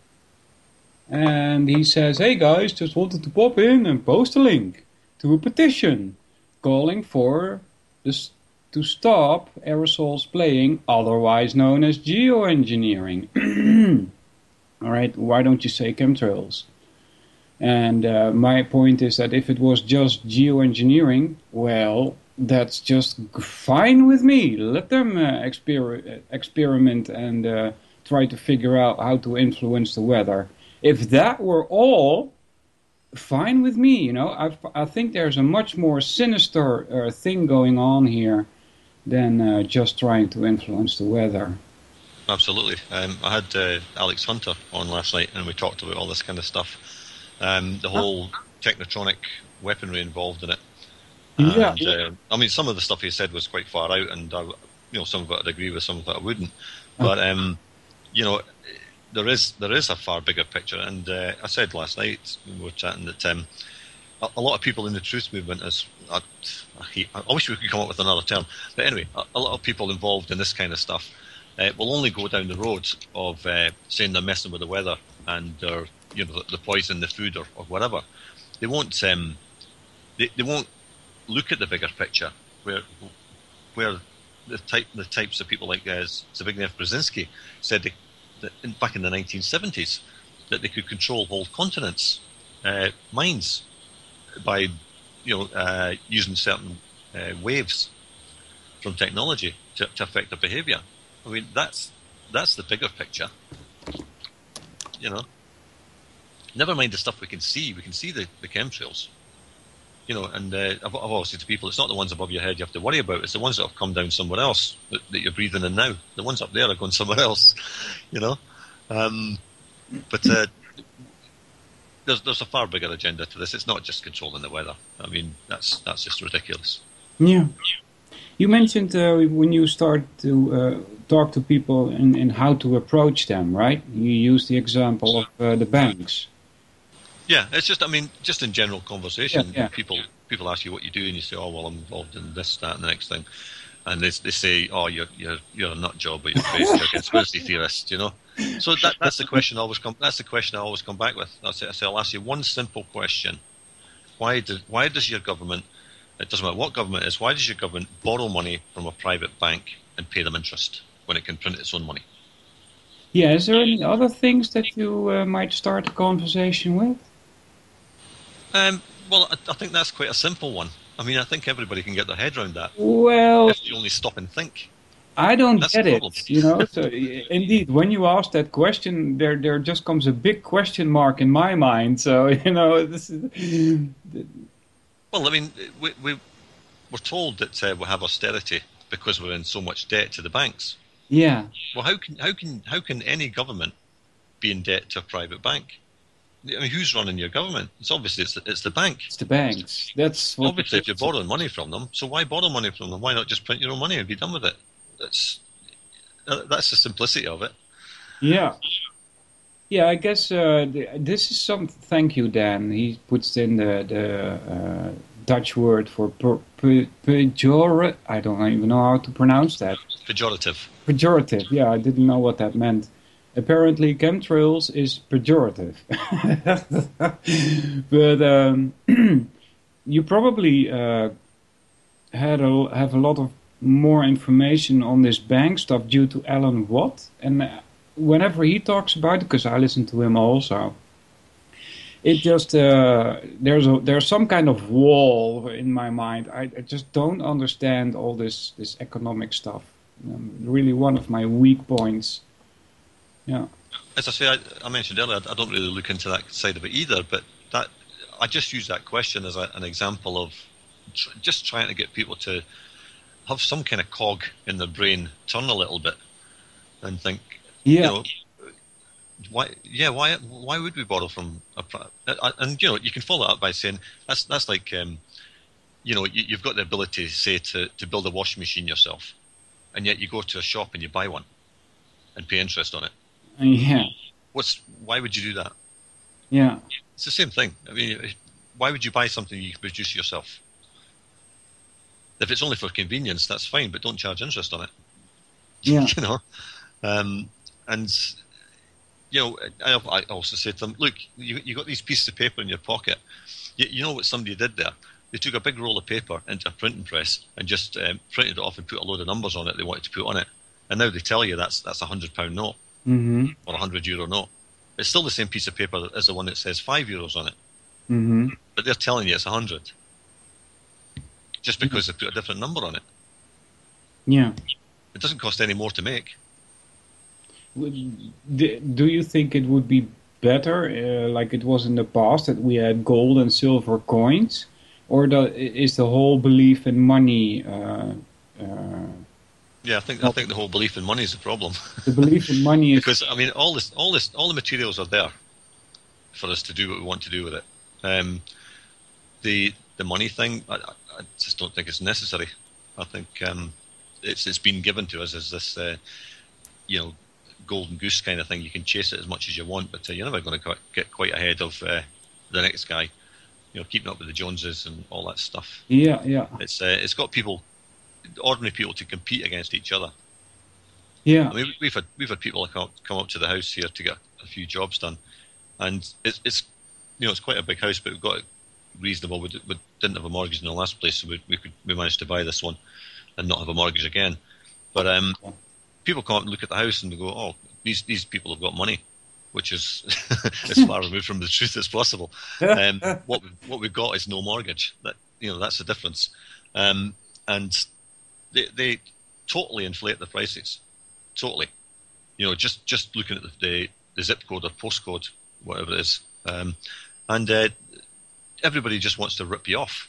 And he says, hey guys, just wanted to pop in and post a link to a petition calling for this to stop aerosols playing, otherwise known as geoengineering. All right, why don't you say chemtrails? And my point is that if it was just geoengineering, well, that's just fine with me. Let them experiment and try to figure out how to influence the weather. If that were all, fine with me. I think there's a much more sinister thing going on here than just trying to influence the weather. Absolutely. I had Alex Hunter on last night, and we talked about all this kind of stuff. The whole technotronic weaponry involved in it. And, some of the stuff he said was quite far out, and some of it I'd agree with, some of it I wouldn't. But there is a far bigger picture, and I said last night when we were chatting that a lot of people in the truth movement I wish we could come up with another term, but anyway, a lot of people involved in this kind of stuff will only go down the road of saying they're messing with the weather and they're the poison, the food, or whatever. They won't they won't look at the bigger picture where the types of people like Zbigniew Brzezinski said back in the 1970s that they could control whole continents' minds by, using certain waves from technology to affect their behaviour. I mean, that's the bigger picture. Never mind the stuff we can see. We can see the chemtrails. And I've always said to people, it's not the ones above your head you have to worry about. It's the ones that have come down somewhere else that you're breathing in now. The ones up there are going somewhere else, But there's a far bigger agenda to this. It's not just controlling the weather. I mean, that's just ridiculous. Yeah. You mentioned when you start to talk to people and how to approach them, right? You use the example of the banks. Yeah, it's just, just in general conversation, Yeah. People ask you what you do, and you say, oh, well, I'm involved in this, that, and the next thing. And they say, oh, you're a nut job, but you're crazy, you're a conspiracy theorist, So that's the question I always come back with. I'll ask you one simple question. Why does your government, it doesn't matter what government it is, why does your government borrow money from a private bank and pay them interest when it can print its own money? Yeah, is there any other things that you might start a conversation with? Well, I think that's quite a simple one. I think everybody can get their head around that. Well, if you only stop and think. I don't That's get the it, problem. So indeed, when you ask that question, there just comes a big question mark in my mind. So this is. Well, we're told that we'll have austerity because we're in so much debt to the banks. Yeah. Well, how can any government be in debt to a private bank? Who's running your government? It's obviously it's the bank. It's the banks. That's what obviously if you're borrowing money from them. So why borrow money from them? Why not just print your own money and be done with it? That's the simplicity of it. Yeah. Yeah, I guess this is some. Thank you, Dan. He puts in the Dutch word for pejorative. I don't even know how to pronounce that. Pejorative. Pejorative. Yeah, I didn't know what that meant. Apparently, chemtrails is pejorative. But you probably have a lot of more information on this bank stuff due to Alan Watt. And whenever he talks about it, because I listen to him also, it just there's some kind of wall in my mind. I just don't understand all this economic stuff. Really, one of my weak points. Yeah. As I say, I mentioned earlier, I don't really look into that side of it either, but I just use that question as an example of just trying to get people to have some kind of cog in their brain turn a little bit and think, why would we borrow from and you can follow that up by saying that's like you've got the ability, say, to build a washing machine yourself, and yet you go to a shop and you buy one and pay interest on it. Yeah. Why would you do that? Yeah. It's the same thing. Why would you buy something you can produce yourself? If it's only for convenience, that's fine, but don't charge interest on it. Yeah. I also say to them, look, you got these pieces of paper in your pocket. You know what somebody did there? They took a big roll of paper into a printing press and just printed it off and put a load of numbers on it they wanted to put on it. And now they tell you that's a £100 note or a €100 note. It's still the same piece of paper as the one that says €5 on it. But they're telling you it's 100 just because they put a different number on it. Yeah. It doesn't cost any more to make. Do you think it would be better, like it was in the past, that we had gold and silver coins, or is the whole belief in money? Yeah, I think the whole belief in money is the problem. The belief in money is because all the materials are there for us to do what we want to do with it. The money thing, I just don't think it's necessary. I think it's been given to us as this golden goose kind of thing. You can chase it as much as you want, but you're never going to get quite ahead of the next guy. Keeping up with the Joneses and all that stuff. Yeah, yeah. It's got ordinary people to compete against each other. Yeah. We've had people come up to the house here to get a few jobs done, and it's quite a big house, but we've got it reasonable. We didn't have a mortgage in the last place, so we managed to buy this one and not have a mortgage again. But people come up and look at the house and they go, "Oh, these people have got money." which is as far removed from the truth as possible. What we've got is no mortgage. That's the difference. And they totally inflate the prices. Totally. Just looking at the zip code or postcode, whatever it is, and everybody just wants to rip you off.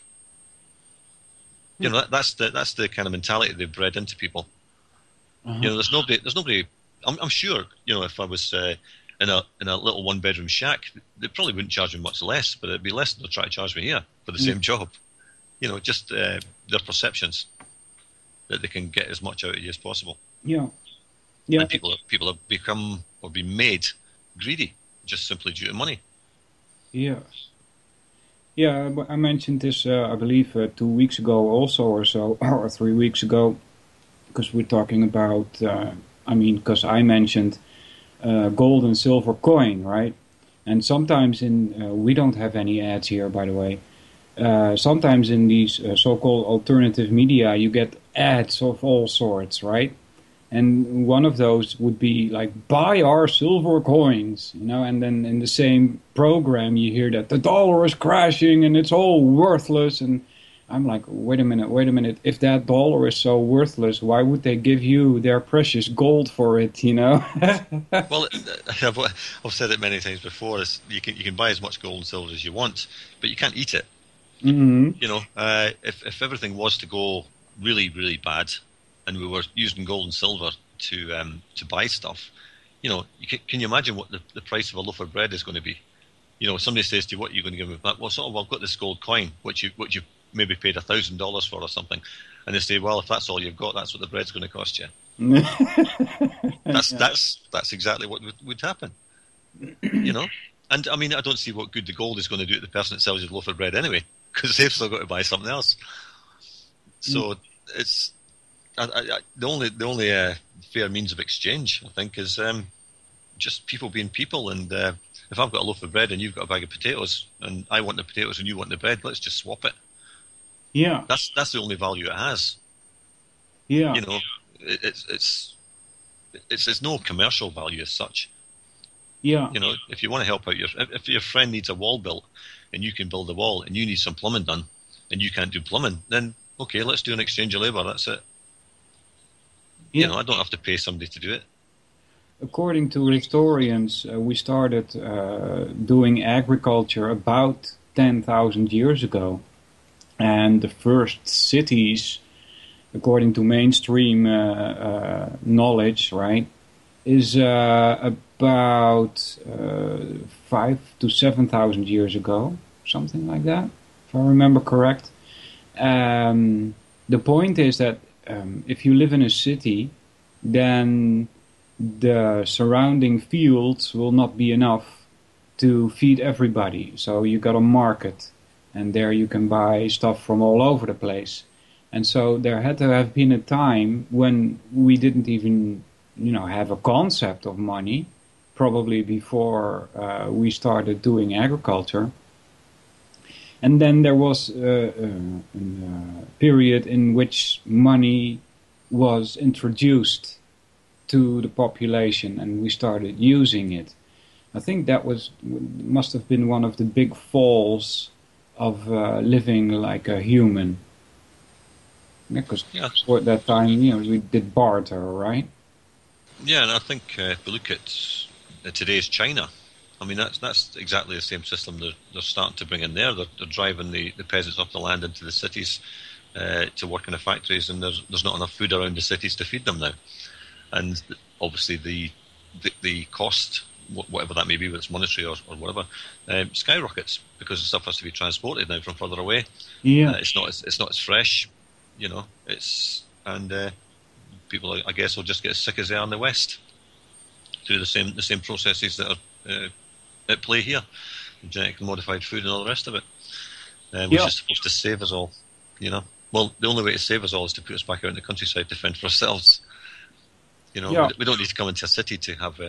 That's the kind of mentality they've bred into people. There's nobody. I'm sure. If I was in a little one-bedroom shack, they probably wouldn't charge me much less, but it'd be less than they'll try to charge me here for the same job. Just their perceptions that they can get as much out of you as possible. Yeah. And people have become or been made greedy just simply due to money. Yes. Yeah, I mentioned this, I believe, 2 weeks ago also or so, or 3 weeks ago, because we're talking about, because I mentioned gold and silver coin, right? And sometimes we don't have any ads here, by the way. Sometimes in these so-called alternative media, you get ads of all sorts, right? And one of those would be like, buy our silver coins, and then in the same program you hear that the dollar is crashing and it's all worthless. And I'm like, wait a minute. If that dollar is so worthless, why would they give you their precious gold for it, Well, I've said it many times before, you can buy as much gold and silver as you want, but you can't eat it. Mm-hmm. If everything was to go really, really bad, and we were using gold and silver to buy stuff, can you imagine what the price of a loaf of bread is going to be? Somebody says to you, "What are you going to give me back?" Well, I've got this gold coin, which you maybe paid $1,000 for or something, and they say, "Well, if that's all you've got, that's what the bread's going to cost you." That's exactly what would happen. And I mean, I don't see what good the gold is going to do to the person that sells you the loaf of bread anyway, because they've still got to buy something else. So it's. The only fair means of exchange, I think, is just people being people. And if I've got a loaf of bread and you've got a bag of potatoes, and I want the potatoes and you want the bread, let's just swap it. Yeah, that's the only value it has. Yeah, it's no commercial value as such. Yeah, if you want to help out if your friend needs a wall built and you can build a wall and you need some plumbing done and you can't do plumbing, then okay, let's do an exchange of labour. That's it. Yeah. I don't have to pay somebody to do it. According to historians, we started doing agriculture about 10,000 years ago. And the first cities, according to mainstream knowledge, right, is about 5,000 to 7,000 years ago, something like that, if I remember correct. The point is that if you live in a city, then the surrounding fields will not be enough to feed everybody. So you got a market, and there you can buy stuff from all over the place. And so there had to have been a time when we didn't even, have a concept of money, probably before we started doing agriculture. And then there was a period in which money was introduced to the population and we started using it. I think that must have been one of the big falls of living like a human. Because at that time, we did barter, right? Yeah, and I think if we look at today's China, I mean, that's exactly the same system they're starting to bring in there. They're driving the peasants off the land into the cities to work in the factories, and there's not enough food around the cities to feed them now. And obviously the cost, whatever that may be, whether it's monetary or whatever, skyrockets because the stuff has to be transported now from further away. Yeah, it's not as fresh, people, I guess, will just get as sick as they are in the West through the same processes that are at play here, genetically modified food and all the rest of it, which is supposed to save us all. Well, the only way to save us all is to put us back out in the countryside to fend for ourselves. We don't need to come into a city to have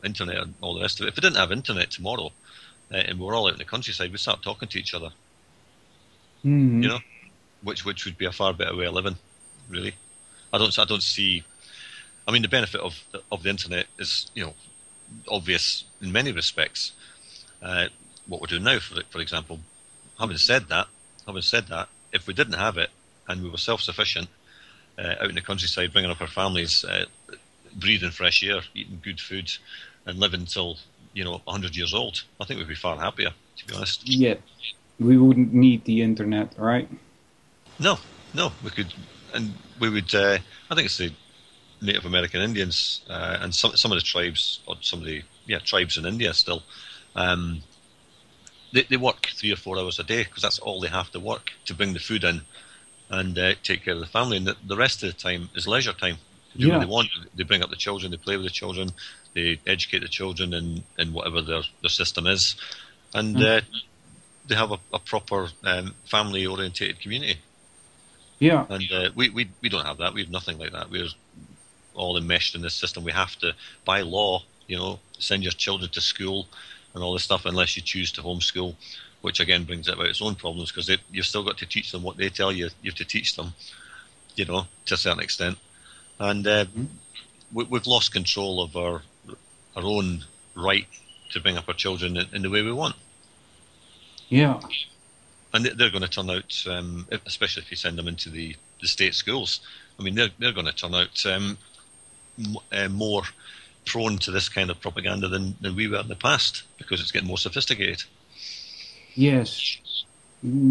internet and all the rest of it. If we didn't have internet tomorrow and we're all out in the countryside, we'd start talking to each other. Mm-hmm. Which would be a far better way of living, really. I don't see. I mean, the benefit of the internet is, obvious in many respects. What we're doing now, for example, having said that, if we didn't have it and we were self-sufficient out in the countryside, bringing up our families, breathing fresh air, eating good food, and living till 100 years old, I think we'd be far happier, to be honest. Yeah, we wouldn't need the internet, right? No, we could, and we would. I think it's the Native American Indians and some of the tribes, or some of the tribes in India still. They work 3 or 4 hours a day because that's all they have to work to bring the food in and take care of the family. And the rest of the time is leisure time. To do what they want. They bring up the children, they play with the children, they educate the children in whatever their system is, and they have a proper family-orientated community. Yeah. And we don't have that. We have nothing like that. We're all enmeshed in this system. We have to, by law, send your children to school and all this stuff unless you choose to homeschool, which again brings about its own problems because you've still got to teach them what they tell you. You have to teach them, to a certain extent. And we've lost control of our own right to bring up our children in the way we want. Yeah. And they're going to turn out, especially if you send them into the state schools, I mean, they're going to turn out more prone to this kind of propaganda than we were in the past because it's getting more sophisticated. Yes.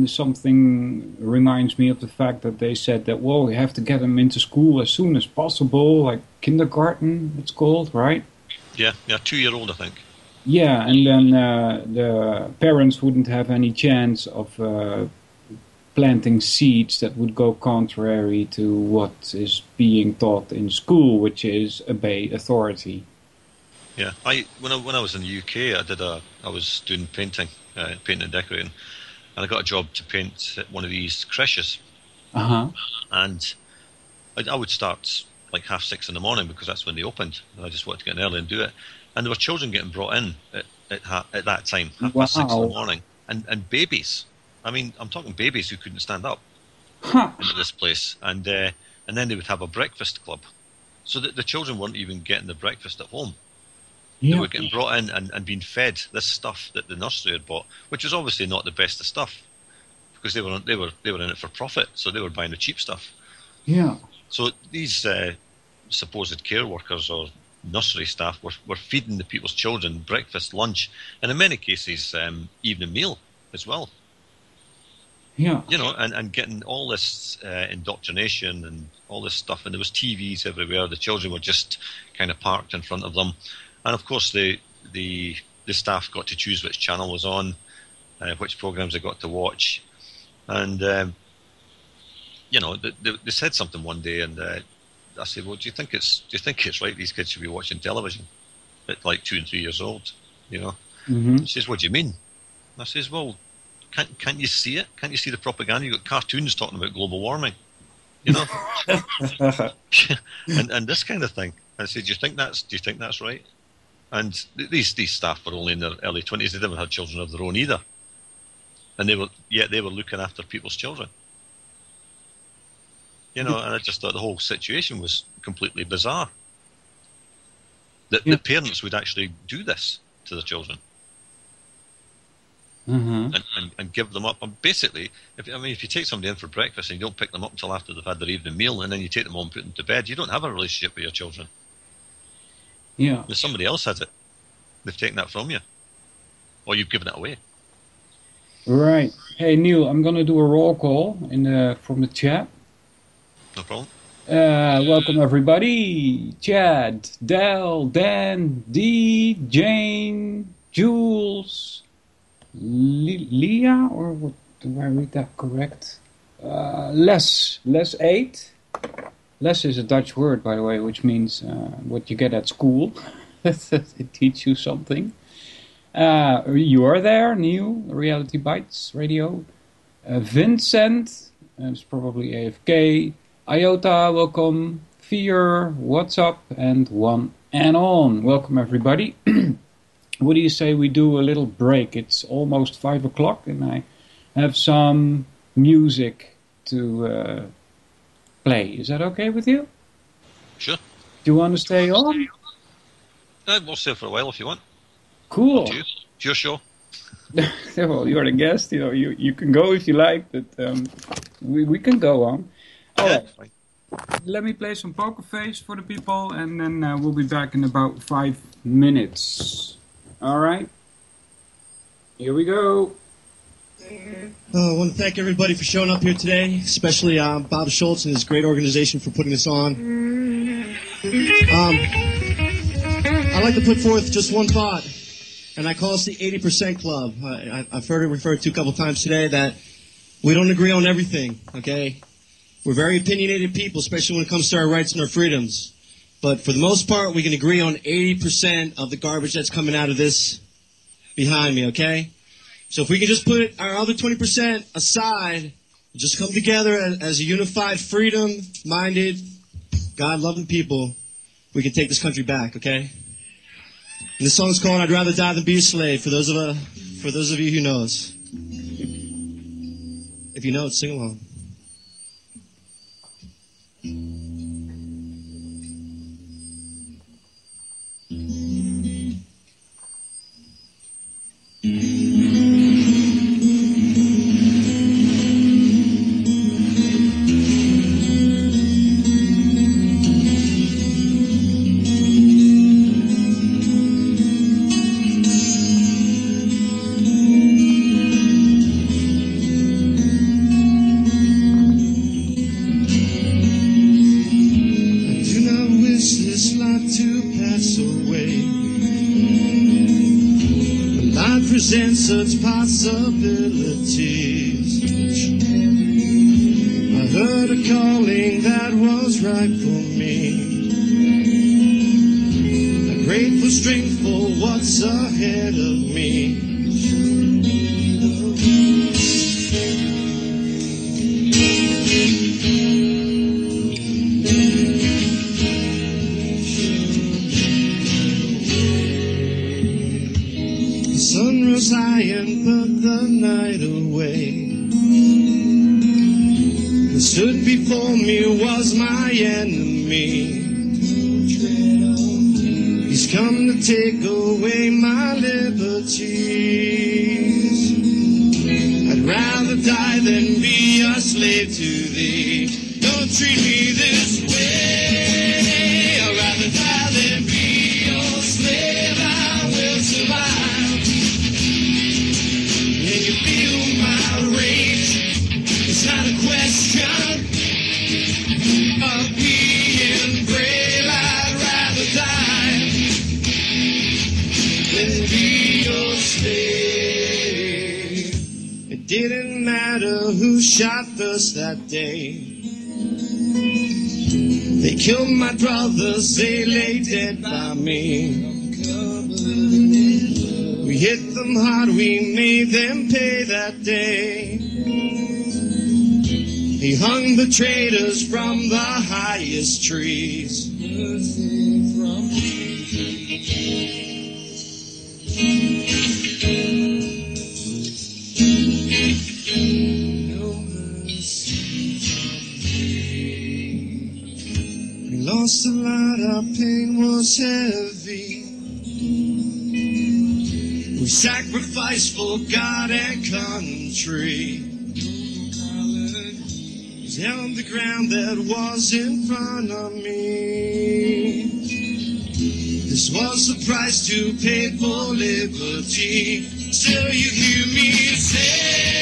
Something reminds me of the fact that they said that, we have to get them into school as soon as possible, like kindergarten, it's called, right? Yeah, 2-year-old, I think. Yeah, and then the parents wouldn't have any chance of planting seeds that would go contrary to what is being taught in school, which is obey authority. Yeah, when I was in the UK, I was doing painting and decorating, and I got a job to paint one of these creches. Uh-huh. And I would start like 6:30 in the morning because that's when they opened. I just wanted to get in early and do it. And there were children getting brought in at that time, 6:30 in the morning, and babies. I mean, I'm talking babies who couldn't stand up into this place, and then they would have a breakfast club, so that the children weren't even getting the breakfast at home. Yeah. They were getting brought in and being fed this stuff that the nursery had bought, which was obviously not the best of stuff, because they were in it for profit, so they were buying the cheap stuff. Yeah. So these supposed care workers or nursery staff were feeding the people's children breakfast, lunch, and in many cases evening meal as well. Yeah. And getting all this indoctrination and all this stuff, and there was TVs everywhere. The children were just kind of parked in front of them, and of course the staff got to choose which channel was on, which programs they got to watch, and they said something one day, and I said, "Well, do you think it's right these kids should be watching television at like 2 and 3 years old?" Mm-hmm. She says, "What do you mean?" And I says, "Well, can't you see it? Can't you see the propaganda? You've got cartoons talking about global warming, and this kind of thing." And I said, "Do you think that's right?" And these staff were only in their early 20s. They never had children of their own either, and they were looking after people's children. And I just thought the whole situation was completely bizarre. That the parents would actually do this to their children. Mm-hmm. And give them up. And basically, if you take somebody in for breakfast and you don't pick them up until after they've had their evening meal, and then you take them home and put them to bed, you don't have a relationship with your children. Yeah. If somebody else has it, they've taken that from you, or you've given it away. Right. Hey Neil, I'm gonna do a roll call from the chat. No problem. Welcome everybody. Chad, Del, Dan, Dee, Jane, Jules, Leah, or what, do I read that correct? Les 8. Les is a Dutch word, by the way, which means what you get at school. They teach you something. You are there, Neil, RealityBytes Radio. Vincent, it's probably AFK. Iota, welcome. Fear, what's up? And One and On. Welcome everybody. What do you say we do a little break? It's almost 5 o'clock and I have some music to play. Is that okay with you? Sure. Do you want to stay on? We'll stay for a while if you want. Cool. It's your show. Well, you're the guest. You know, you can go if you like, but we can go on. All right. Fine. Let me play some Poker Face for the people, and then we'll be back in about 5 minutes. All right. Here we go. I want to thank everybody for showing up here today, especially Bob Schultz and his great organization for putting this on. I'd like to put forth just one thought, and I call this the 80% Club. I've heard it referred to a couple times today that we don't agree on everything, okay? We're very opinionated people, especially when it comes to our rights and our freedoms. But for the most part, we can agree on 80% of the garbage that's coming out of this behind me, okay? So if we can just put our other 20% aside and just come together as a unified, freedom-minded, God-loving people, we can take this country back, okay? And this song's called "I'd Rather Die Than Be a Slave," for those of you who know us. If you know it, sing along. Such possibilities. I heard a calling that was right for me. A grateful strength for what's ahead of me. High and put the night away. Who stood before me was my enemy. He's come to take away my liberties. I'd rather die than be a slave to thee. Don't treat me this way. I'd rather die than be your slave. I will survive. It's not a question of being brave. I'd rather die than be your slave. It didn't matter who shot first that day. They killed my brothers, they lay dead by me. We hit them hard, we made them pay that day. He hung the traitors from the highest trees. We lost a lot, our pain was heavy. We sacrificed for God and country. We held the ground that was in front of me. This was the price to pay for liberty. Still you hear me say,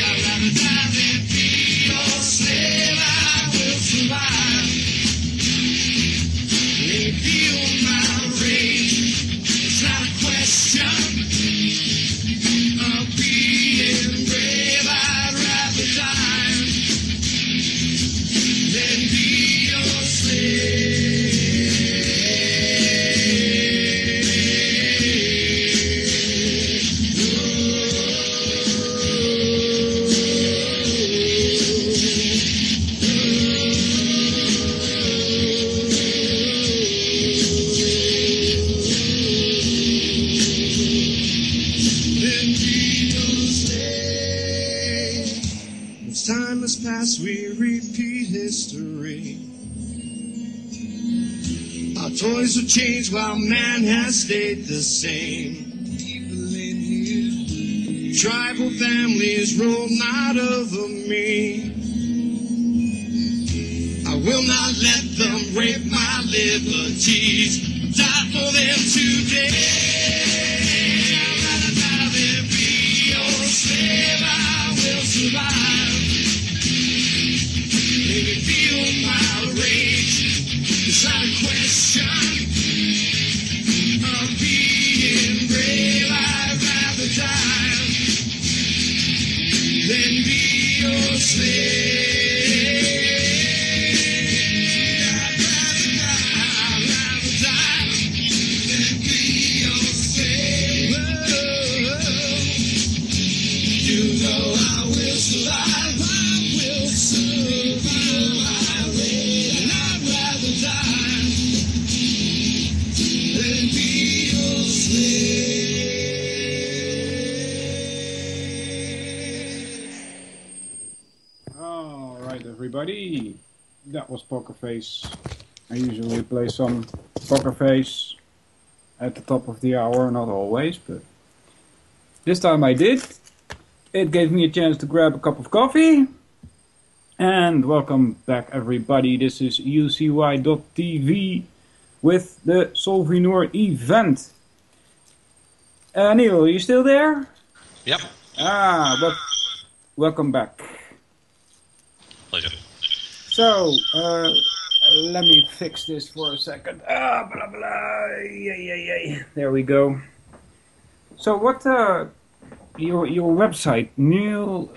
I'd rather die than be your slave. I will survive. When you feel my rage, it's not a question of being brave. I'd rather die than be your slave. Time has passed, we repeat history. Our Toys have changed while man has stayed the same. Tribal families rolled out over me. I will not let them rape my liberties. Die for them today. I'd rather be your slave. I will survive. Maybe feel my rage. It's not a question of being brave. I'd rather die than be your slave. I'd rather die than be your slave. You know I will survive. I will survive. And I'd rather die than be your slave. Alright everybody, that was Poker Face. I usually play some Poker Face at the top of the hour, not always, but this time I did. It gave me a chance to grab a cup of coffee. And welcome back everybody, this is UCY.tv with the Solvinur Event. Neil, are you still there? Yep. But welcome back. Pleasure. So, let me fix this for a second. Blah, blah. Yay. There we go. So what, your website, Neil,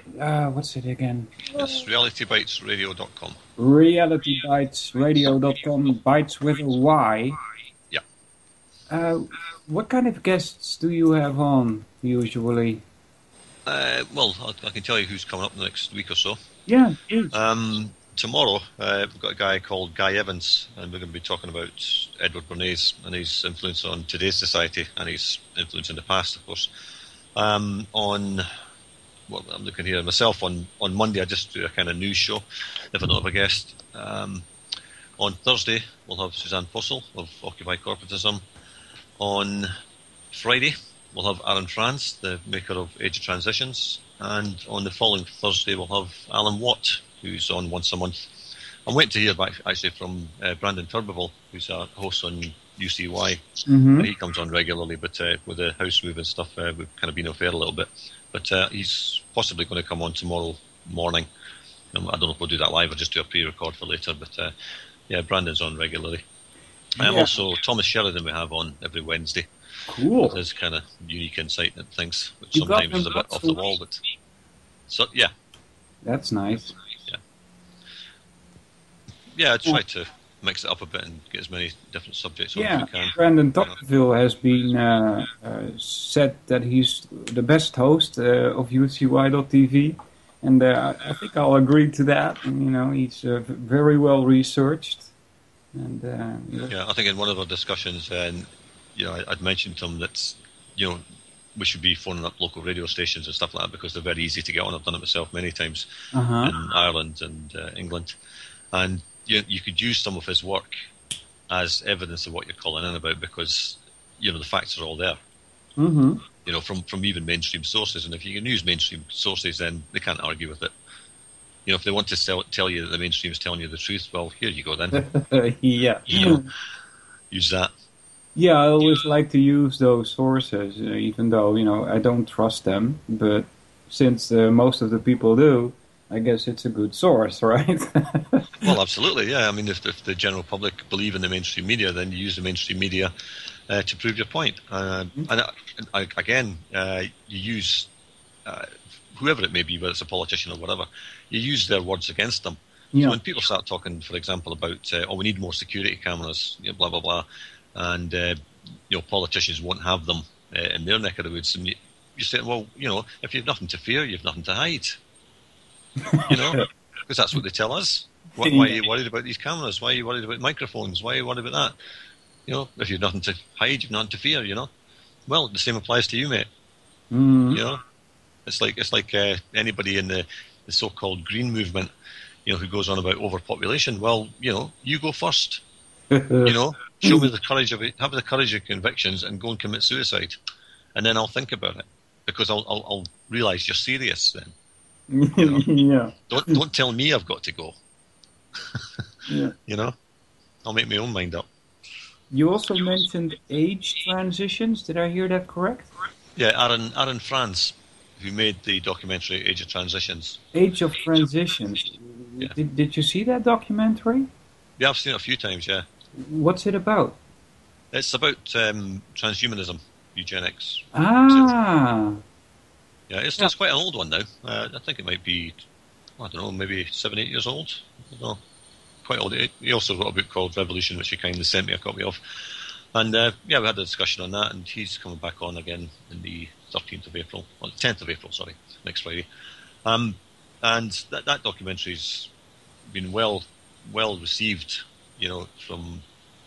what's it again? It's RealityBytesRadio.com. RealityBytesRadio.com, bytes with a Y. Yeah. What kind of guests do you have on, usually? Well, I can tell you who's coming up next week or so. Yeah, please. Tomorrow, we've got a guy called Guy Evans, and we're going to be talking about Edward Bernays and his influence on today's society and his influence in the past, of course. I'm looking here myself on Monday. I just do a kind of news show if I don't have a guest. On Thursday, we'll have Suzanne Posel of Occupy Corporatism. On Friday, we'll have Aaron Franz, the maker of Age of Transitions. And on the following Thursday, we'll have Alan Watt, who's on once a month. I'm waiting to hear back, actually, from Brandon Turbeville, who's a host on UCY. Mm-hmm. He comes on regularly, but with the house move and stuff, we've kind of been off air a little bit. But he's possibly going to come on tomorrow morning. I don't know if we'll do that live or just do a pre-record for later, but yeah, Brandon's on regularly. Also, Thomas Sheridan we have on every Wednesday. Cool. With his kind of unique insight and things, which You got sometimes is a him bit off the wall. But so yeah, that's nice. Yeah, I try to mix it up a bit and get as many different subjects on as we can. Brandon Turbeville has been said that he's the best host of UCY.tv, and I think I'll agree to that. And, you know, he's very well researched. And yeah, I think in one of our discussions, I'd mentioned to him that, we should be phoning up local radio stations and stuff like that because they're very easy to get on. I've done it myself many times in Ireland and England. And you could use some of his work as evidence of what you're calling in about because, the facts are all there. Mm-hmm. From even mainstream sources. And if you can use mainstream sources, then they can't argue with it. If they want to tell you that the mainstream is telling you the truth, well, here you go then. Yeah. Use that. Yeah, I always like to use those sources, even though, I don't trust them. But since most of the people do, I guess it's a good source, right? Well, absolutely, yeah. I mean, if the general public believe in the mainstream media, then you use the mainstream media to prove your point. You use whoever it may be, whether it's a politician or whatever, you use their words against them. Yeah. So when people start talking, for example, about, we need more security cameras, blah, blah, blah, and, politicians won't have them in their neck of the woods, and you say, well, if you've nothing to fear, you've nothing to hide. Because that's what they tell us. Why are you worried about these cameras? Why are you worried about microphones? Why are you worried about that? If you've nothing to hide, you've nothing to fear, Well, the same applies to you, mate. Mm. It's like anybody in the so-called green movement, who goes on about overpopulation. Well, you go first. Show me the courage have the courage of convictions and go and commit suicide, and then I'll think about it, because I'll realise you're serious then. You know? Yeah. Don't tell me I've got to go. Yeah. You know, I'll make my own mind up. You also mentioned age transitions. Did I hear that correct? Yeah, Aaron Franz, who made the documentary Age of Transitions. Age of Transitions. Yeah. Did you see that documentary? Yeah, I've seen it a few times, yeah. What's it about? It's about transhumanism, eugenics. Ah. Yeah, it's quite an old one now. I think it might be, I don't know, maybe 7, 8 years old. I don't know. Quite old. He also wrote a book called Revolution, which he kindly sent me a copy of. And we had a discussion on that, and he's coming back on again in the 13th of April, or 10th of April, sorry, next Friday. And that documentary's been well received, you know, from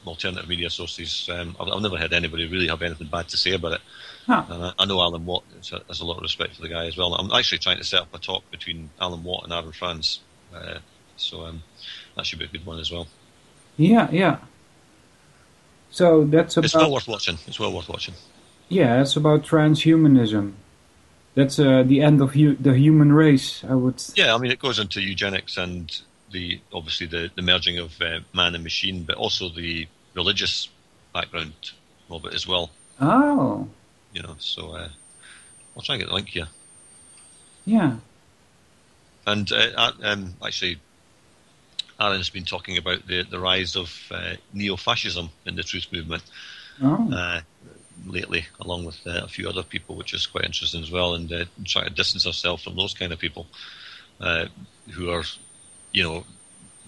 alternative media sources. I've never had anybody really have anything bad to say about it. Huh. And I know Alan Watt has a lot of respect for the guy as well. I'm actually trying to set up a talk between Alan Watt and Aaron Franz, so that should be a good one as well. Yeah. So that's about... It's well worth watching. It's well worth watching. Yeah, it's about transhumanism. That's the end of the human race, I would... Yeah, I mean, it goes into eugenics and obviously the merging of man and machine, but also the religious background of it as well. Oh. You know, so I'll try and get the link here. Yeah. And actually, Aaron's been talking about the rise of neo-fascism in the truth movement lately, along with a few other people, which is quite interesting as well, and trying to distance ourselves from those kind of people who are, you know,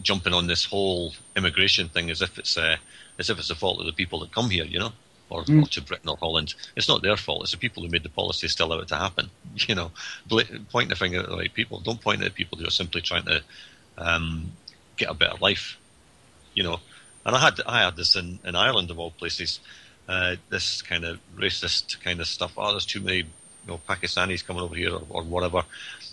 jumping on this whole immigration thing as if it's the fault of the people that come here, you know, or to Britain or Holland. It's not their fault. It's the people who made the policy still allow it to happen. You know, point the finger at the right people. Don't point at people who are simply trying to get a better life. You know, and I had this in Ireland of all places. This kind of racist kind of stuff. Oh, there's too many, you know, Pakistanis coming over here or whatever.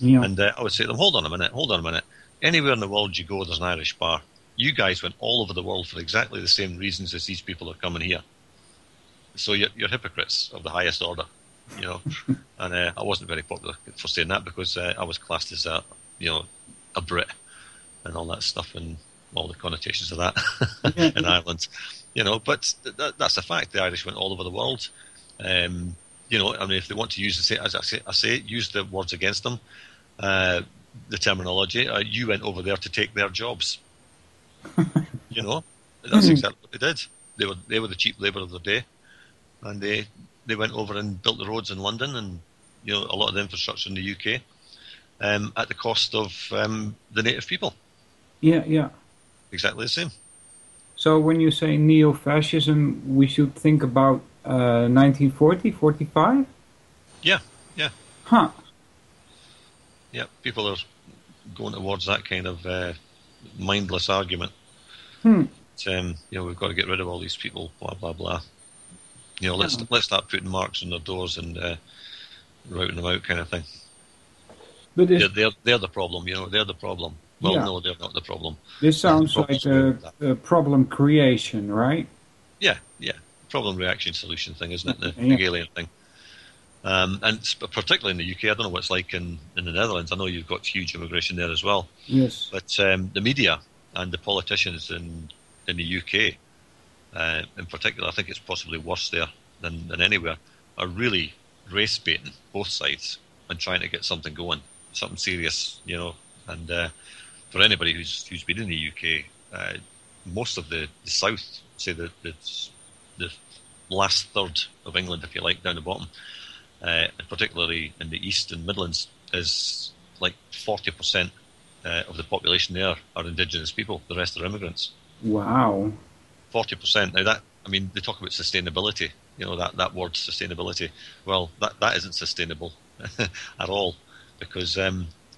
Yeah. And I would say to them, hold on a minute. Anywhere in the world you go, there's an Irish bar. You guys went all over the world for exactly the same reasons as these people are coming here. So you're hypocrites of the highest order, you know. And I wasn't very popular for saying that because I was classed as a Brit and all that stuff and all the connotations of that in Ireland, you know. But that's a fact. The Irish went all over the world. You know, I mean, if they want to use use the words against them, the terminology. You went over there to take their jobs. You know, that's exactly what they did. They were the cheap labour of their day. And they went over and built the roads in London and, you know, a lot of the infrastructure in the UK at the cost of the native people. Yeah. Exactly the same. So when you say neo-fascism, we should think about 1940, 45? Yeah. Huh. Yeah, people are going towards that kind of mindless argument. You know, we've got to get rid of all these people, blah, blah, blah. You know, let's start putting marks on their doors and routing them out, kind of thing. But they're the problem. You know, they're the problem. Well, no, they're not the problem. This sounds like a problem creation, right? Yeah. Problem reaction solution thing, isn't it? The Hegelian thing. And particularly in the UK, I don't know what it's like in the Netherlands. I know you've got huge immigration there as well. Yes. But the media and the politicians in the UK. In particular, I think it's possibly worse there than anywhere, are really race baiting both sides and trying to get something going, something serious, you know. And for anybody who's been in the UK, most of the south, say the last third of England, if you like, down the bottom, and particularly in the east and Midlands, is like 40% of the population there are indigenous people. The rest are immigrants. Wow. 40%. Now they talk about sustainability, you know, that word sustainability. Well, that isn't sustainable at all, because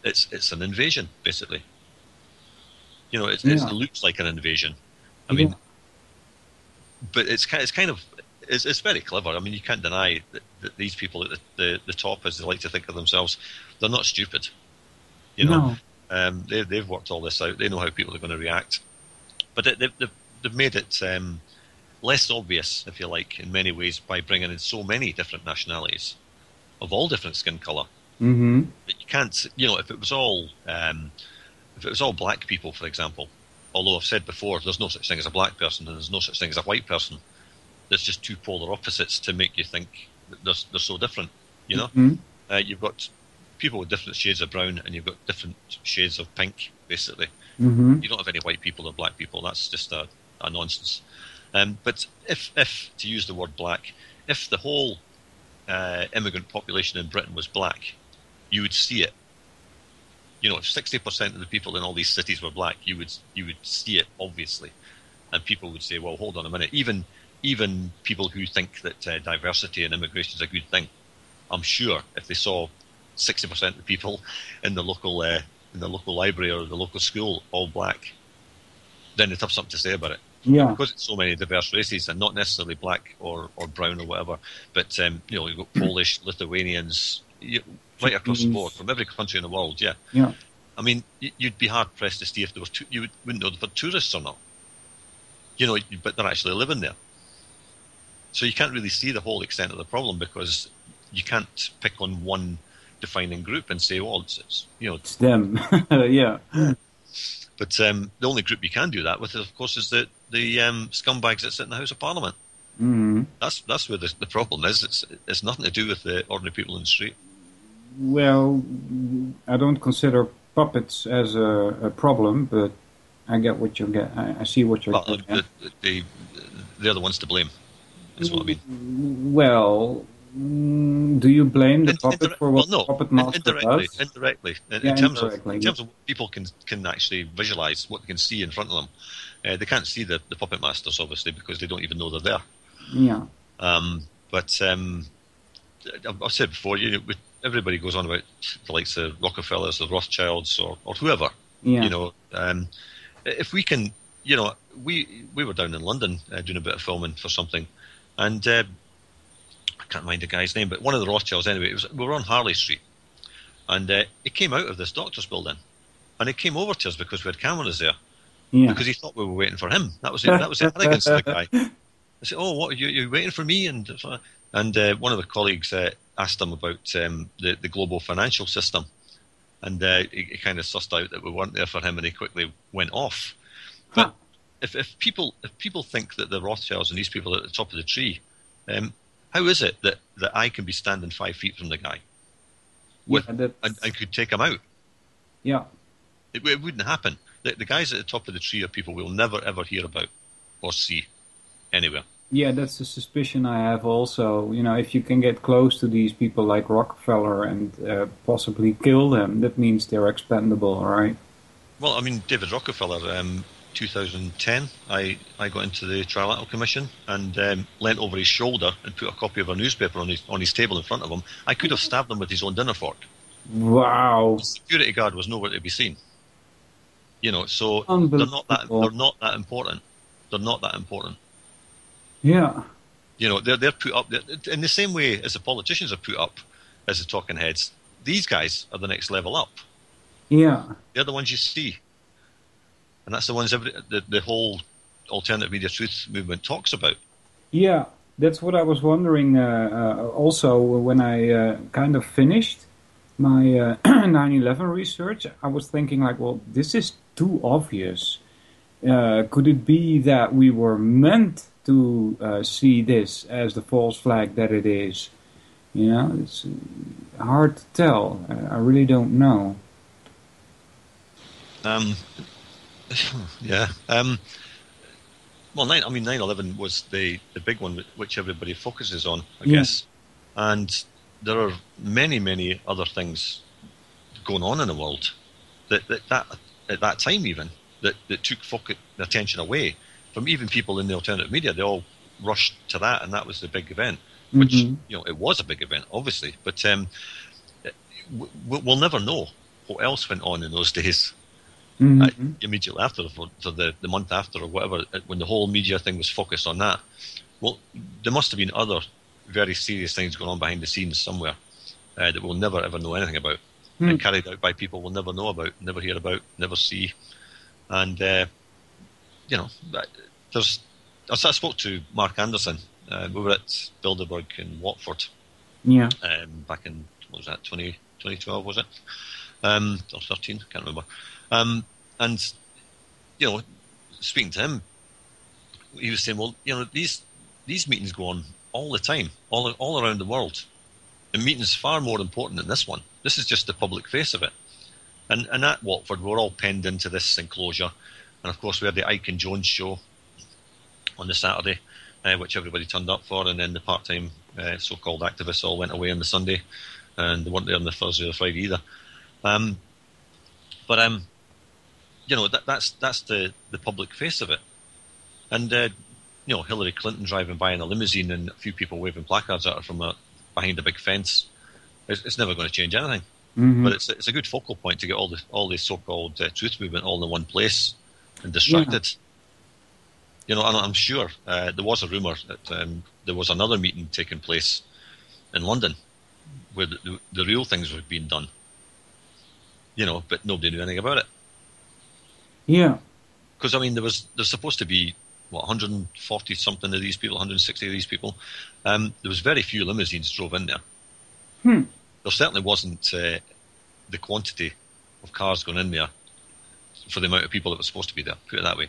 it's an invasion, basically. You know, it looks like an invasion. I mean, but it's very clever. I mean, you can't deny that these people at the top, as they like to think of themselves, they're not stupid. You know, they've worked all this out. They know how people are going to react. But they've made it less obvious, if you like, in many ways, by bringing in so many different nationalities of all different skin colour. Mm-hmm. But you can't, if it was all black people, for example, although I've said before, there's no such thing as a black person and there's no such thing as a white person. There's just two polar opposites to make you think that they're so different, Mm-hmm. You've got people with different shades of brown and you've got different shades of pink, basically. Mm-hmm. You don't have any white people or black people. That's just a nonsense. But if, to use the word black, if the whole immigrant population in Britain was black, you would see it. If 60% of the people in all these cities were black, you would see it, obviously. And people would say, well, hold on a minute. Even people who think that diversity and immigration is a good thing, I'm sure if they saw 60% of the people in the local library or the local school all black, then they'd have something to say about it. Yeah. Because it's so many diverse races, and not necessarily black or brown or whatever, but you've got Polish, Lithuanians, right across the board from every country in the world. Yeah. Yeah. I mean, you'd be hard pressed to see if there was you wouldn't know if they're tourists or not. But they're actually living there. So you can't really see the whole extent of the problem because you can't pick on one defining group and say, well, it's them. Yeah. But the only group you can do that with, of course, is the scumbags that sit in the House of Parliament. Mm-hmm. That's where the problem is. It's nothing to do with the ordinary people in the street. Well, I don't consider puppets as a problem, but I get what you get. I see what you're getting at. They're the ones to blame, is what I mean. Well, do you blame the puppet for what the puppet master does? Indirectly. In terms of what people can actually visualise, what they can see in front of them. They can't see the puppet masters, obviously, because they don't even know they're there. Yeah. But I've said before, everybody goes on about the likes of Rockefellers, the Rothschilds, or whoever. Yeah. If we can, we were down in London doing a bit of filming for something, and I can't mind the guy's name, but one of the Rothschilds anyway. We were on Harley Street, and it came out of this doctor's building, and it came over to us because we had cameras there. Yeah. Because he thought we were waiting for him. That was the arrogance of the guy. I said, "Oh, what you waiting for me?" And one of the colleagues asked him about the global financial system, and he kind of sussed out that we weren't there for him, and he quickly went off. But if people think that the Rothschilds and these people are at the top of the tree, how is it that I can be standing 5 feet from the guy and could take him out? Yeah, it wouldn't happen. The guys at the top of the tree are people we'll never ever hear about or see anywhere. Yeah, that's the suspicion I have also. If you can get close to these people like Rockefeller and possibly kill them, that means they're expendable, right? Well, I mean, David Rockefeller, 2010, I got into the Trilateral Commission and leant over his shoulder and put a copy of a newspaper on his table in front of him. I could have stabbed him with his own dinner fork. Wow. The security guard was nowhere to be seen. So they're not that important. They're not that important. Yeah. They're put up in the same way as the politicians are put up as the talking heads. These guys are the next level up. Yeah. They're the ones you see. And that's the ones the whole alternative media truth movement talks about. Yeah, that's what I was wondering also when I kind of finished my 9/11 research. I was thinking well, this is too obvious. Could it be that we were meant to see this as the false flag that it is? It's hard to tell. I really don't know. Yeah. Well, 9/11 was the big one which everybody focuses on, I guess. And there are many, many other things going on in the world that at that time even that took the attention away from even people in the alternative media. They all rushed to that, and that was the big event. Which it was a big event, obviously, but we'll never know what else went on in those days. Immediately after, for the month after or whatever, when the whole media thing was focused on that. Well, there must have been other very serious things going on behind the scenes somewhere that we'll never ever know anything about, and carried out by people we'll never know about, never hear about, never see. And there's spoke to Mark Anderson. We were at Bilderberg in Watford. Yeah. Back in, what was that, 2012, was it? Or 13, can't remember. And, you know, speaking to him, he was saying, well, you know, these meetings go on all the time, all around the world. The meeting's far more important than this one. This is just the public face of it. And at Watford, we're all penned into this enclosure. And, of course, we had the Ike and Jones show on the Saturday, which everybody turned up for. And then the part-time so-called activists all went away on the Sunday. And they weren't there on the Thursday or Friday either. You know, that's the public face of it. And, you know, Hillary Clinton driving by in a limousine and a few people waving placards at her from behind a big fence, it's never going to change anything. Mm-hmm. But it's a good focal point to get all the so-called truth movement all in one place and distracted. Yeah. You know, and I'm sure there was a rumour that there was another meeting taking place in London where the real things were being done. You know, but nobody knew anything about it. Yeah. Because, I mean, there's supposed to be, 140-something of these people, 160 of these people. There was very few limousines drove in there. There certainly wasn't the quantity of cars going in there for the amount of people that were supposed to be there, put it that way.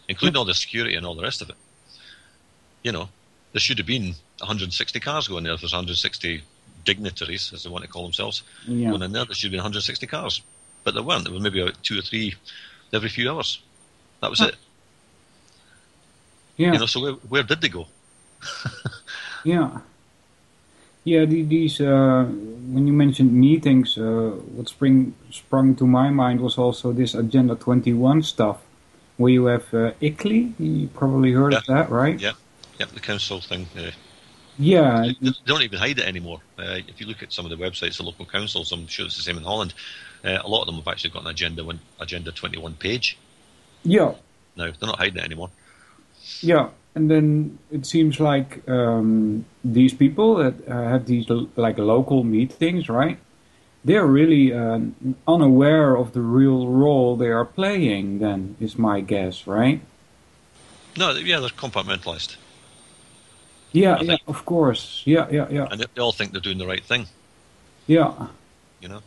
Including all the security and all the rest of it. You know, there should have been 160 cars going there. If there's 160 dignitaries, as they want to call themselves, going in there should have been 160 cars. But there weren't. There were maybe about 2 or 3 every few hours. That was it. Yeah. You know, so where did they go? Yeah. Yeah, these, when you mentioned meetings, what sprung to my mind was also this Agenda 21 stuff, where you have ICLEI, you probably heard of that, right? Yeah, the council thing. Yeah. They don't even hide it anymore. If you look at some of the websites of local councils, I'm sure it's the same in Holland, a lot of them have actually got an Agenda 21 page. Yeah. No, they're not hiding it anymore. Yeah, and then it seems like these people that have these like local meetings, right? They're really unaware of the real role they are playing. Then is my guess, right? No, yeah, they're compartmentalized. Yeah, of course. Yeah. And they all think they're doing the right thing. Yeah. You know.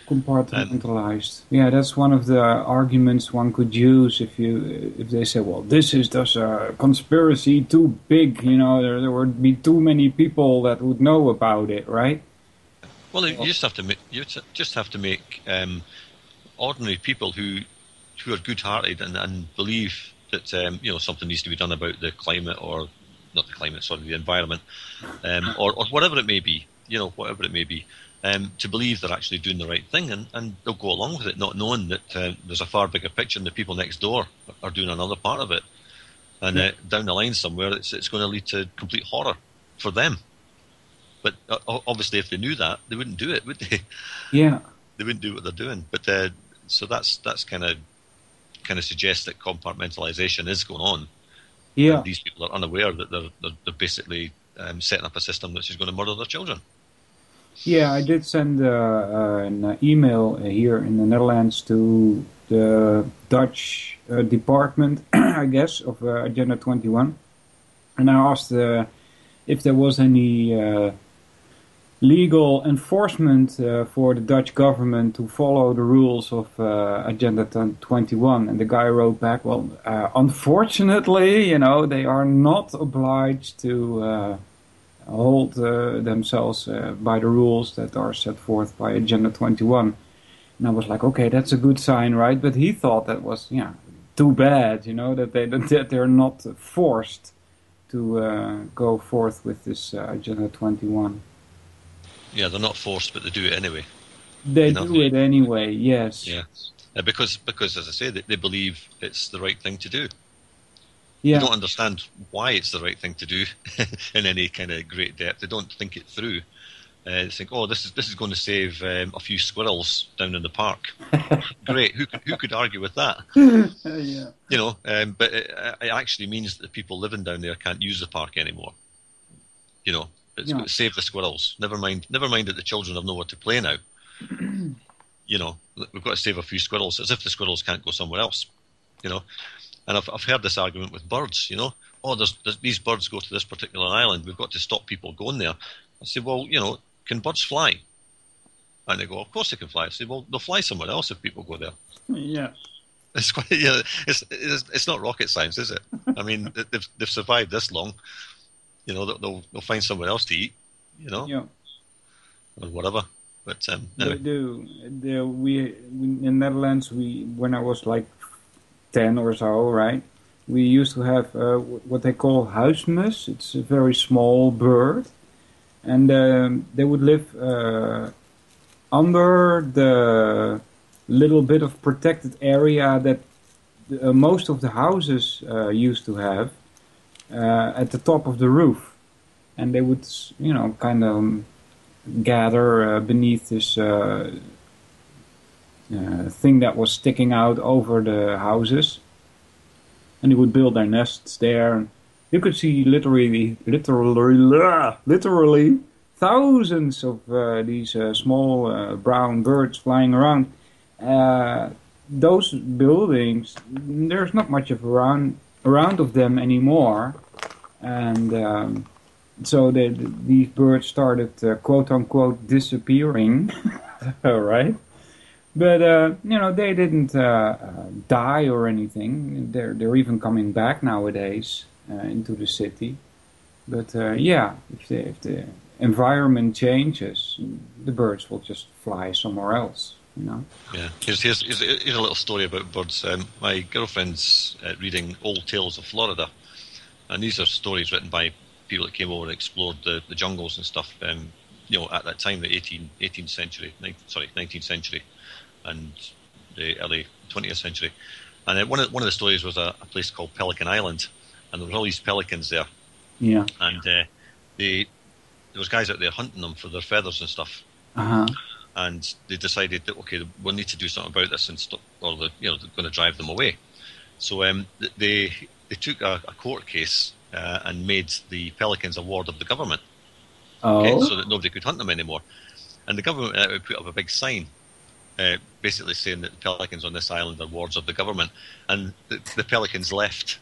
Compartmentalized. Yeah, that's one of the arguments one could use if they say, well, this is just a conspiracy too big, you know, there would be too many people that would know about it, right? Well, you just have to make ordinary people who are good-hearted and believe that you know, something needs to be done about the climate, or not the climate, sorry, the environment, or whatever it may be, you know, whatever it may be. To believe they're actually doing the right thing, and they'll go along with it, not knowing that there's a far bigger picture and the people next door are doing another part of it. And down the line somewhere, it's going to lead to complete horror for them. But obviously, if they knew that, they wouldn't do it, would they? Yeah. They wouldn't do what they're doing. But so that's kind of suggests that compartmentalization is going on. Yeah. And these people are unaware that they're basically setting up a system that's just going to murder their children. Yeah, I did send an email here in the Netherlands to the Dutch department, I guess, of Agenda 21. And I asked if there was any legal enforcement for the Dutch government to follow the rules of Agenda 21. And the guy wrote back, well, unfortunately, you know, they are not obliged to hold themselves by the rules that are set forth by Agenda 21. And I was like, okay, that's a good sign, right? But he thought that was, too bad, you know, that they're not forced to go forth with this Agenda 21. Yeah, they're not forced, but they do it anyway. They do it anyway, yes. Yeah, because as I say, they believe it's the right thing to do. Yeah. They don't understand why it's the right thing to do in any kind of great depth. They don't think it through. They think, oh, this is going to save a few squirrels down in the park. Great. Who could argue with that? Yeah. You know, but it actually means that the people living down there can't use the park anymore. You know, it's going to save the squirrels. Never mind that the children have nowhere to play now. You know, we've got to save a few squirrels, as if the squirrels can't go somewhere else. You know. And I've heard this argument with birds, you know. Oh, there's these birds go to this particular island. We've got to stop people going there. I say, well, you know, can birds fly? And they go, of course they can fly. I say, well, they'll fly somewhere else if people go there. Yeah. It's quite, you know, it's not rocket science, is it? I mean, they've survived this long. You know, they'll find somewhere else to eat. You know, Yeah. or whatever. But They do. We in Netherlands, when I was like 10 or so, right? We used to have what they call huismus. It's a very small bird, and they would live under the little bit of protected area that most of the houses used to have at the top of the roof, and they would, you know, kind of gather beneath this thing that was sticking out over the houses, and they would build their nests there. And you could see literally thousands of these small brown birds flying around. Those buildings, there's not much of around of them anymore, and so these birds started quote unquote disappearing, right? But you know, they didn't die or anything. They're even coming back nowadays into the city. But yeah, if the environment changes, the birds will just fly somewhere else. You know? yeah, here's a little story about birds. My girlfriend's reading Old Tales of Florida, and these are stories written by people that came over and explored the jungles and stuff. You know, at that time, the 19th century, and the early 20th century. And one of the stories was a place called Pelican Island, and there were all these pelicans there. Yeah. And there was guys out there hunting them for their feathers and stuff. Uh-huh. And they decided that, okay, we'll need to do something about this, and stop, or they're going to drive them away. So they took a court case and made the pelicans a ward of the government, okay, so that nobody could hunt them anymore. And the government put up a big sign, basically saying that the pelicans on this island are wards of the government, and the pelicans left.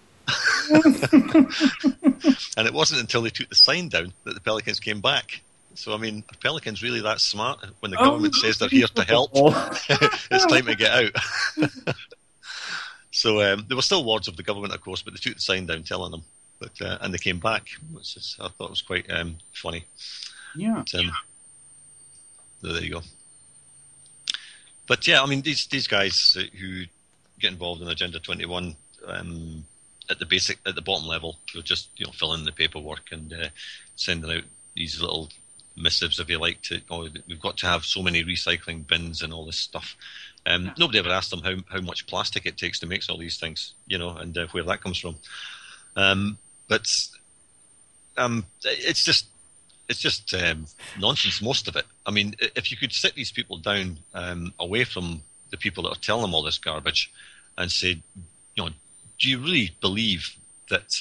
And it wasn't until they took the sign down that the pelicans came back. So, I mean, are pelicans really that smart? When the government says they're here to help, it's time to get out. So they were still wards of the government, of course, but they took the sign down telling them. But and they came back, which I thought was quite funny. Yeah. But, there you go. But yeah, I mean, these guys who get involved in Agenda 21 at the bottom level, they'll just fill in the paperwork and sending out these little missives, if you like, to we've got to have so many recycling bins and all this stuff. Nobody ever asked them how much plastic it takes to make all these things, and where that comes from. But it's just nonsense, most of it. I mean, if you could sit these people down away from the people that are telling them all this garbage and say, do you really believe that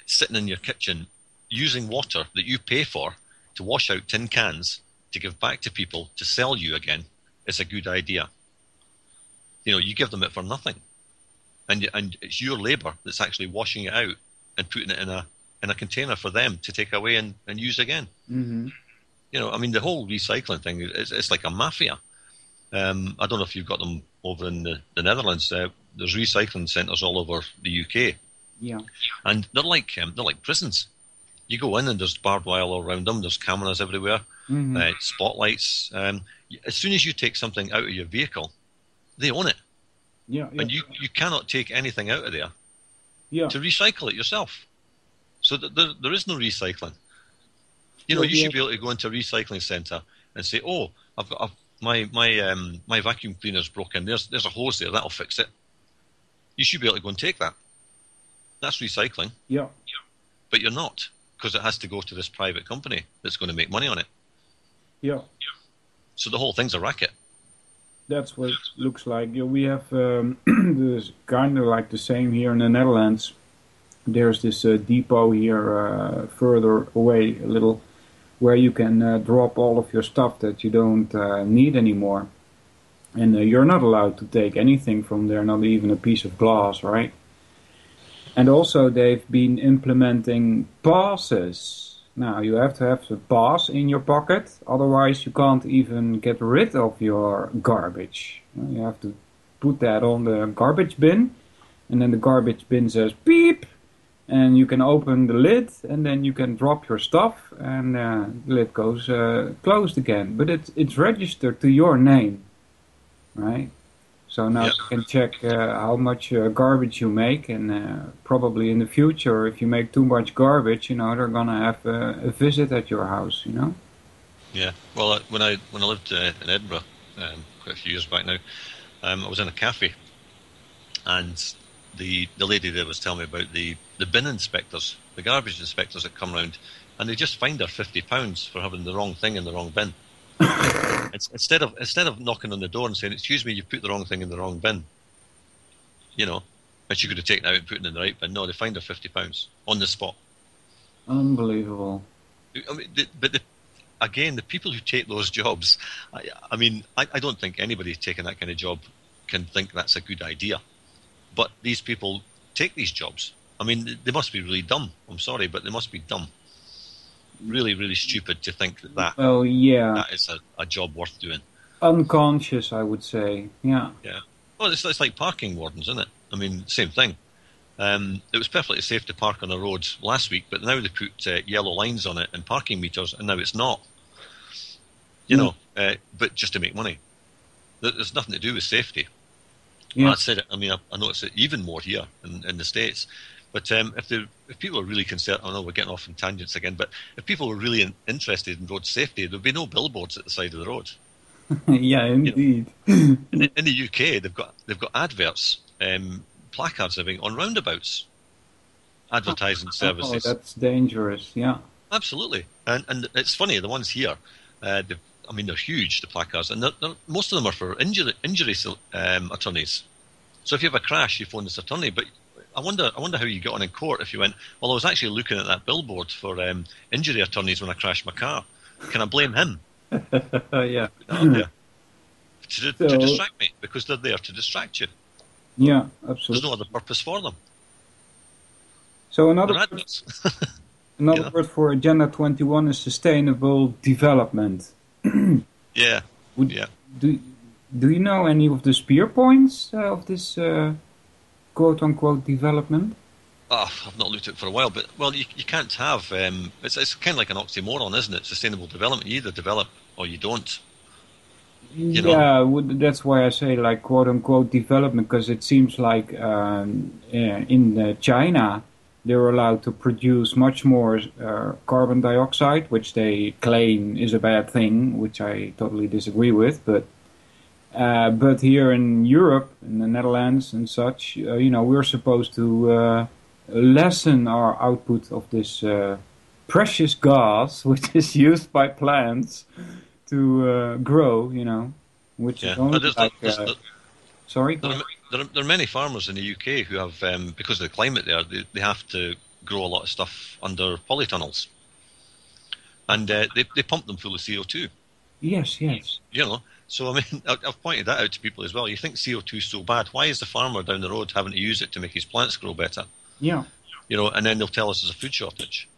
sitting in your kitchen using water that you pay for to wash out tin cans to give back to people to sell you again is a good idea? You give them it for nothing, and it's your labour that's actually washing it out and putting it in a container for them to take away and use again. Mm-hmm. I mean, the whole recycling thing, it's like a mafia. I don't know if you've got them over in the Netherlands. There's recycling centres all over the UK. Yeah. And they're like prisons. You go in and there's barbed wire all around them. There's cameras everywhere, spotlights. As soon as you take something out of your vehicle, they own it. Yeah. And you cannot take anything out of there to recycle it yourself. So there is no recycling. You should be able to go into a recycling centre and say, "Oh, I've my vacuum cleaner's broken. There's a hose there, that'll fix it." You should be able to go and take that. That's recycling. Yeah. But you're not, because it has to go to this private company that's going to make money on it. Yeah. So the whole thing's a racket. That's what it looks like. We have this kind of like the same here in the Netherlands. There's this depot here further away a little, where you can drop all of your stuff that you don't need anymore. And you're not allowed to take anything from there, not even a piece of glass, right? And also they've been implementing passes. Now you have to have a pass in your pocket, otherwise you can't even get rid of your garbage. You have to put that on the garbage bin, and then the garbage bin says beep, and you can open the lid, and then you can drop your stuff, and the lid goes closed again. But it's registered to your name, right? So now you can check how much garbage you make, and probably in the future, if you make too much garbage, they're gonna have a visit at your house, Yeah. Well, when I lived in Edinburgh, quite a few years back now, I was in a cafe, and the lady there was telling me about the bin inspectors, the garbage inspectors that come round, and they just fined her £50 for having the wrong thing in the wrong bin. Instead of knocking on the door and saying, "Excuse me, you put the wrong thing in the wrong bin," and she could have taken it out and put it in the right bin. No, they fined her £50 on the spot. Unbelievable. I mean, again, the people who take those jobs, I don't think anybody taking that kind of job can think that's a good idea. But these people take these jobs. I mean, they must be really dumb. I'm sorry, but they must be dumb. Really, really stupid to think that that is a job worth doing. Unconscious, I would say. Yeah. Yeah. Well, it's like parking wardens, isn't it? I mean, same thing. It was perfectly safe to park on a road last week, but now they put yellow lines on it and parking meters, and now it's not. But just to make money. There's nothing to do with safety. Yeah. I said it. I mean, I notice it even more here in the States. But if people are really concerned, I know we're getting off on tangents again, but if people were really interested in road safety, there'd be no billboards at the side of the road. Yeah, indeed. In the UK, they've got adverts, placards, everything on roundabouts, advertising services. Oh, that's dangerous. Yeah. Absolutely, and it's funny, the ones here, they're huge, the placards, and most of them are for injury attorneys. So if you have a crash, you phone this attorney. But I wonder how you get on in court if you went, well, I was actually looking at that billboard for injury attorneys when I crashed my car. Can I blame him? Yeah. To distract me, because they're there to distract you. Yeah, absolutely. There's no other purpose for them. So another word for Agenda 21 is sustainable development. Yeah. Do you know any of the spear points of this quote-unquote development? Oh, I've not looked at it for a while, but you can't have. It's kind of like an oxymoron, isn't it? Sustainable development. You either develop or you don't. That's why I say like quote-unquote development, because it seems like in China they're allowed to produce much more carbon dioxide, which they claim is a bad thing, which I totally disagree with. But here in Europe, in the Netherlands and such, we're supposed to lessen our output of this precious gas, which is used by plants to grow, which is only sorry? There are many farmers in the UK who have, because of the climate there, they have to grow a lot of stuff under polytunnels. And they pump them full of CO2. Yes. So, I mean, I've pointed that out to people as well. You think CO2 is so bad. Why is the farmer down the road having to use it to make his plants grow better? Yeah. And then they'll tell us there's a food shortage.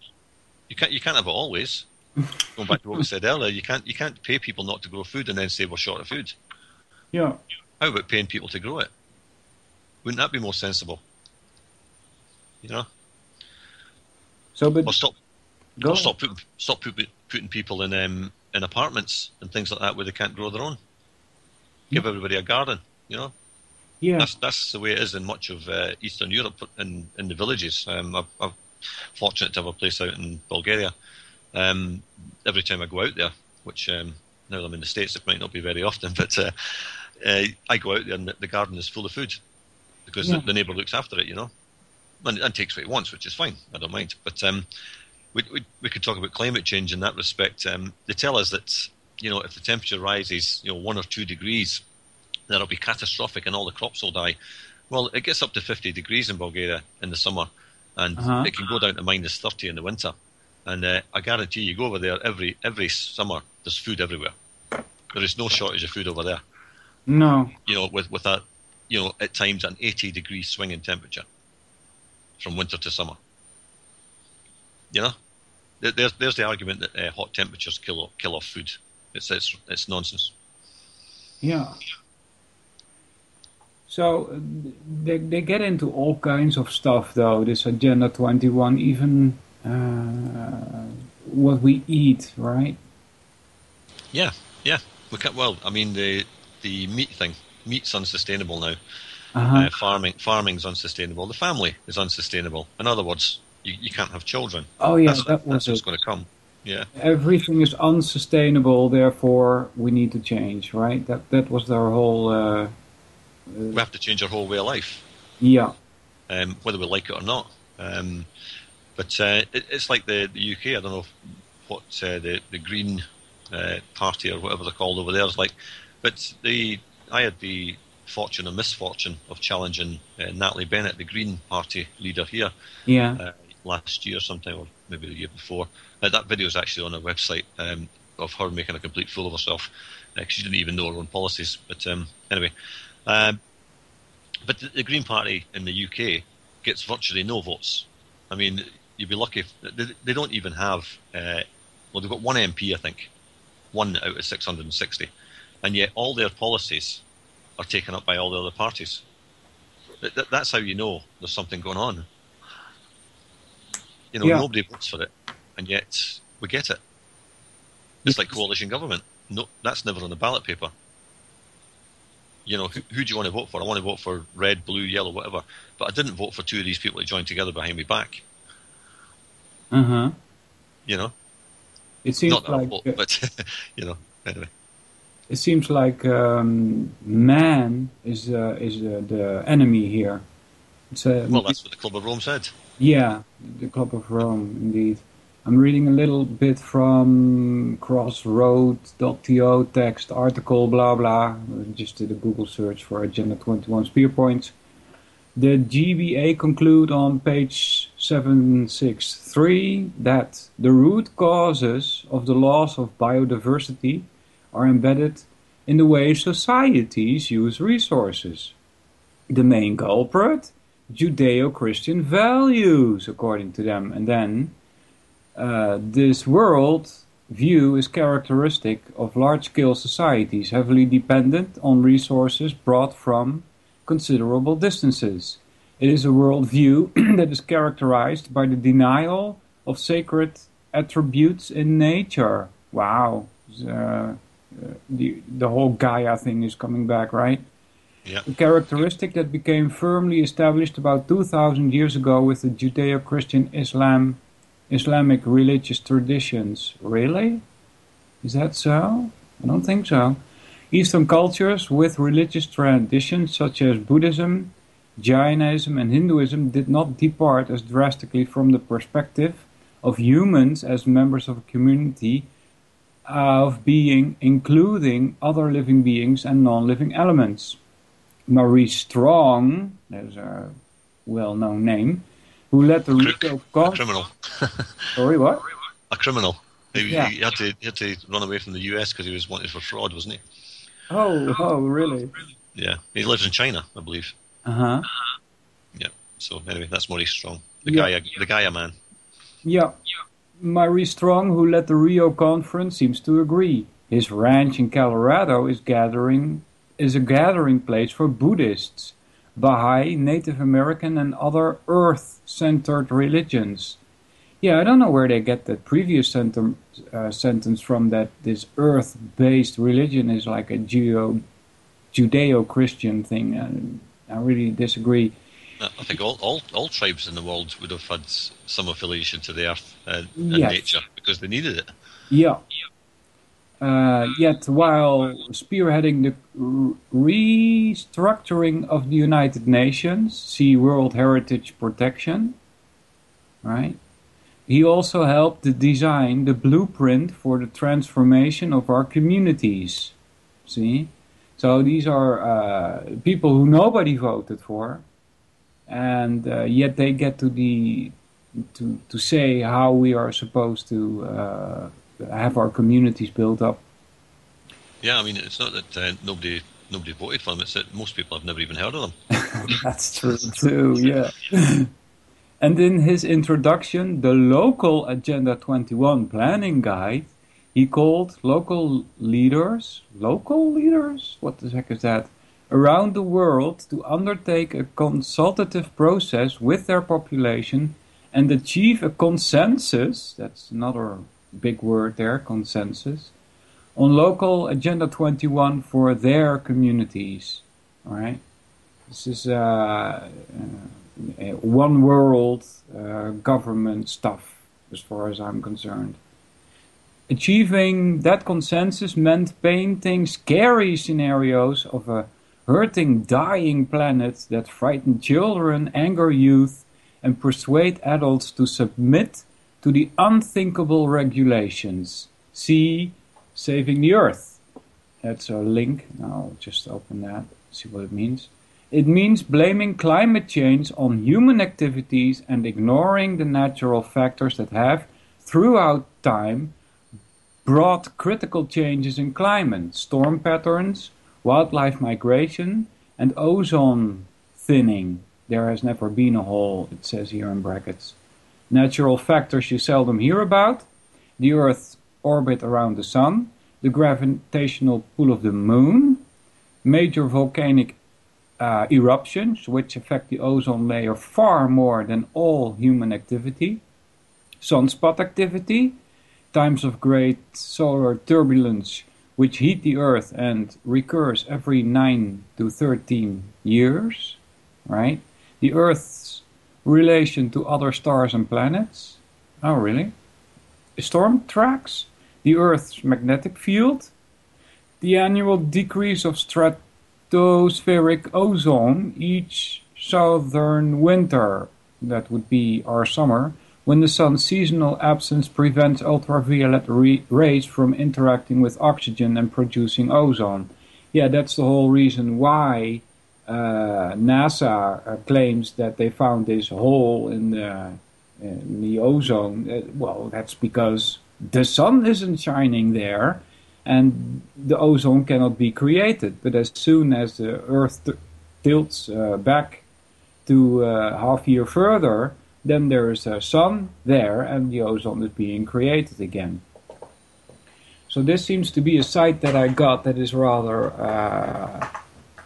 You can't have it always. Going back to what we said earlier, you can't pay people not to grow food and then say we're short of food. Yeah. How about paying people to grow it? Wouldn't that be more sensible? So, but or stop putting people in apartments and things like that where they can't grow their own. Give everybody a garden. Yeah. That's the way it is in much of Eastern Europe in the villages. I'm fortunate to have a place out in Bulgaria. Every time I go out there, which now I'm in the States, it might not be very often, but I go out there and the garden is full of food because the neighbour looks after it, and takes what he wants, which is fine. I don't mind. But we could talk about climate change in that respect. They tell us that if the temperature rises 1 or 2 degrees, that'll be catastrophic and all the crops will die. Well, it gets up to 50 degrees in Bulgaria in the summer, and it can go down to minus 30 in the winter. And I guarantee you go over there every summer, there's food everywhere. There is no shortage of food over there. No. You know, with a, you know, at times an 80-degree swing in temperature from winter to summer. You know, there's the argument that hot temperatures kill off food. It's nonsense. Yeah. So they get into all kinds of stuff, though. This Agenda 21, even what we eat, right? Yeah. Look at, well, I mean, the meat thing. Meat's unsustainable now. Farming's unsustainable. The family is unsustainable. In other words, you can't have children. Oh yeah, that's what's going to come. Yeah. Everything is unsustainable, therefore we need to change, right? That was their whole. We have to change our whole way of life. Yeah. Whether we like it or not. But it's like the UK. I don't know what the Green Party or whatever they're called over there is like. But I had the fortune or misfortune of challenging Natalie Bennett, the Green Party leader here. Yeah. Last year sometime, or maybe the year before. That video is actually on our website of her making a complete fool of herself because she didn't even know her own policies. But anyway, but the Green Party in the UK gets virtually no votes. I mean, you'd be lucky if they don't even have. Well, they've got one MP, I think, 1 out of 660, and yet all their policies are taken up by all the other parties. That's how you know there's something going on. You know, nobody votes for it, and yet we get it. It's like coalition government. No, that's never on the ballot paper. You know, who do you want to vote for? I want to vote for red, blue, yellow, whatever. But I didn't vote for two of these people that joined together behind my back. You know? It seems not that like... I vote, but, you know, anyway. It seems like man is the enemy here. Well, that's what the Club of Rome said. Yeah, the Club of Rome, indeed. I'm reading a little bit from crossroads.to text article, blah, blah. Just did a Google search for Agenda 21 spear points. The GBA conclude on page 763 that the root causes of the loss of biodiversity are embedded in the way societies use resources. The main culprit? Judeo-Christian values, according to them. And then, this world view is characteristic of large-scale societies, heavily dependent on resources brought from considerable distances. It is a worldview that is characterized by the denial of sacred attributes in nature. Wow. The whole Gaia thing is coming back, right? Yeah. A characteristic that became firmly established about 2,000 years ago with the Judeo-Christian Islamic religious traditions. Really? Is that so? I don't think so. Eastern cultures with religious traditions such as Buddhism, Jainism and Hinduism did not depart as drastically from the perspective of humans as members of a community of being, including other living beings and non-living elements. Marie Strong, there's a well-known name, who led the a criminal. Sorry, what? A criminal. He had to run away from the US because he was wanted for fraud, wasn't he? Oh, really? Yeah, he lives in China, I believe. Uh-huh. Yeah. So anyway, that's Maurice Strong, the Gaia man. Yeah. Maurice Strong, who led the Rio conference, seems to agree. His ranch in Colorado is a gathering place for Buddhists, Baha'i, Native American, and other earth-centered religions. Yeah, I don't know where they get that previous sentence from, that this earth-based religion is like a Judeo-Christian thing. I really disagree. I think all tribes in the world would have had some affiliation to the earth and yes. nature because they needed it. Yeah. Yet, while spearheading the restructuring of the United Nations, see World Heritage Protection, right? He also helped to design the blueprint for the transformation of our communities. See? So these are people who nobody voted for, and yet they get to say how we are supposed to have our communities built up. Yeah, I mean, it's not that nobody nobody voted for them. It's that most people have never even heard of them. That's true too, yeah. And in his introduction, the local Agenda 21 planning guide, he called local leaders, what the heck is that, around the world to undertake a consultative process with their population and achieve a consensus, that's another big word there, consensus, on local Agenda 21 for their communities. All right? This is one world government stuff, as far as I'm concerned. Achieving that consensus meant painting scary scenarios of a hurting, dying planet that frighten children, anger youth, and persuade adults to submit to the unthinkable regulations. See Saving the Earth. That's a link. Now I'll just open that, see what it means. It means blaming climate change on human activities and ignoring the natural factors that have, throughout time, brought critical changes in climate, storm patterns, wildlife migration, and ozone thinning. There has never been a hole, it says here in brackets. Natural factors you seldom hear about, the Earth's orbit around the Sun, the gravitational pull of the Moon, major volcanic eruptions, which affect the ozone layer far more than all human activity, sunspot activity, times of great solar turbulence, which heat the Earth and recurs every 9 to 13 years, right? The Earth's relation to other stars and planets. Oh, really? Storm tracks, the Earth's magnetic field, the annual decrease of stratospheric ozone each southern winter, that would be our summer, when the sun's seasonal absence prevents ultraviolet rays from interacting with oxygen and producing ozone. Yeah, that's the whole reason why NASA claims that they found this hole in the ozone. Well, that's because the sun isn't shining there and the ozone cannot be created. But as soon as the Earth tilts back to half year further, then there is a sun there and the ozone is being created again. So this seems to be a site that I got that is rather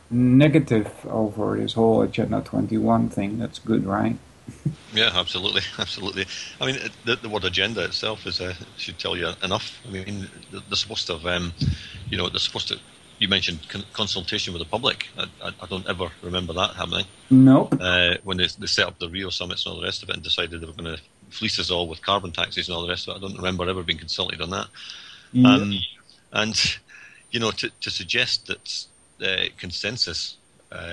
negative over this whole Agenda 21 thing. That's good, right? Yeah, absolutely, absolutely. I mean, the word agenda itself is should tell you enough. I mean, they're supposed to have, they're supposed to. You mentioned consultation with the public. I don't ever remember that happening. Nope. When they set up the Rio summits and all the rest of it and decided they were going to fleece us all with carbon taxes and all the rest of it, I don't remember ever being consulted on that. Yeah. And to suggest that consensus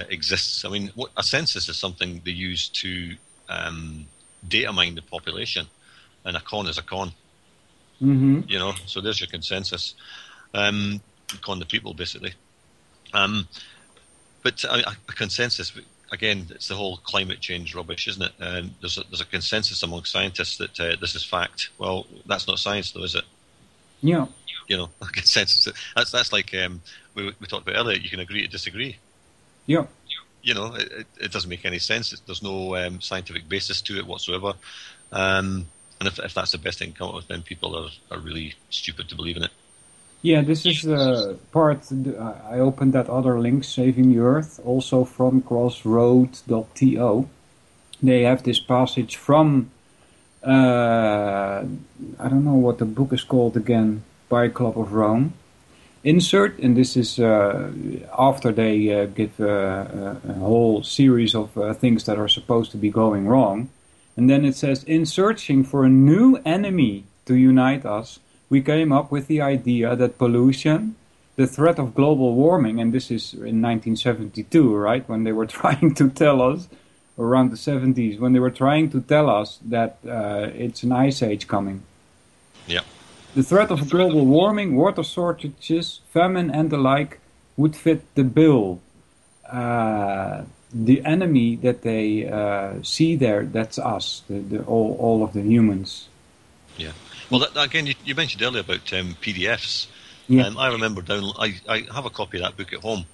exists. I mean, a census is something they use to data mine the population, and a con is a con. Mm-hmm. So there's your consensus. Con the people, basically. But a consensus, again, it's the whole climate change rubbish, isn't it? There's a consensus among scientists that this is fact. Well, that's not science, though, is it? Yeah. A consensus. That's like we talked about earlier. You can agree to disagree. Yeah. It doesn't make any sense. There's no scientific basis to it whatsoever. And if that's the best thing to come up with, then people are really stupid to believe in it. Yeah, this is the part, I opened that other link, Saving the Earth, also from crossroads.to. They have this passage from, I don't know what the book is called again, by Club of Rome. Insert, and this is after they give a whole series of things that are supposed to be going wrong. And then it says, in searching for a new enemy to unite us, we came up with the idea that pollution, the threat of global warming, and this is in 1972, right, when they were trying to tell us, around the 70s, when they were trying to tell us that it's an ice age coming. Yeah. The threat of global warming, water shortages, famine, and the like would fit the bill. The enemy that they see there, that's us, all of the humans. Yeah. Well, again, you mentioned earlier about PDFs. Yeah. I remember I have a copy of that book at home,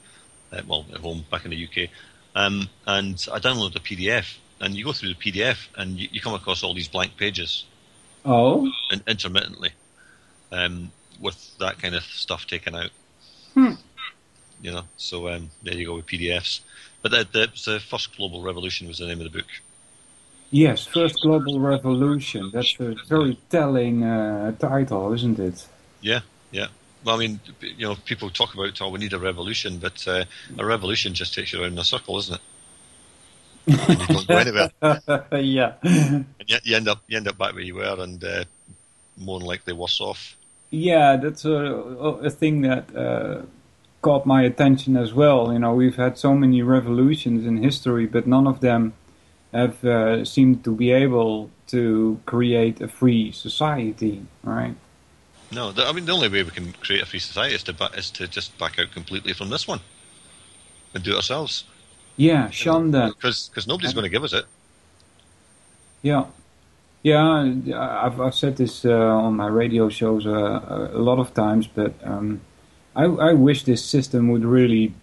well, at home back in the UK, and I downloaded the PDF, and you go through the PDF, and you come across all these blank pages. Oh. Intermittently, with that kind of stuff taken out. You know, so there you go with PDFs. But the First Global Revolution was the name of the book. Yes, First Global Revolution. That's a very telling title, isn't it? Yeah, yeah. Well, I mean, you know, people talk about, we need a revolution, but a revolution just takes you around in a circle, isn't it? And you don't go anywhere. Yeah. And yet you end up back where you were, and more than likely worse off. Yeah, that's a thing that caught my attention as well. You know, we've had so many revolutions in history, but none of them have seemed to be able to create a free society, right? No, I mean, the only way we can create a free society is to just back out completely from this one and do it ourselves. Yeah, shun them. Because nobody's going to give us it. Yeah. Yeah, I've said this on my radio shows a lot of times, but I wish this system would really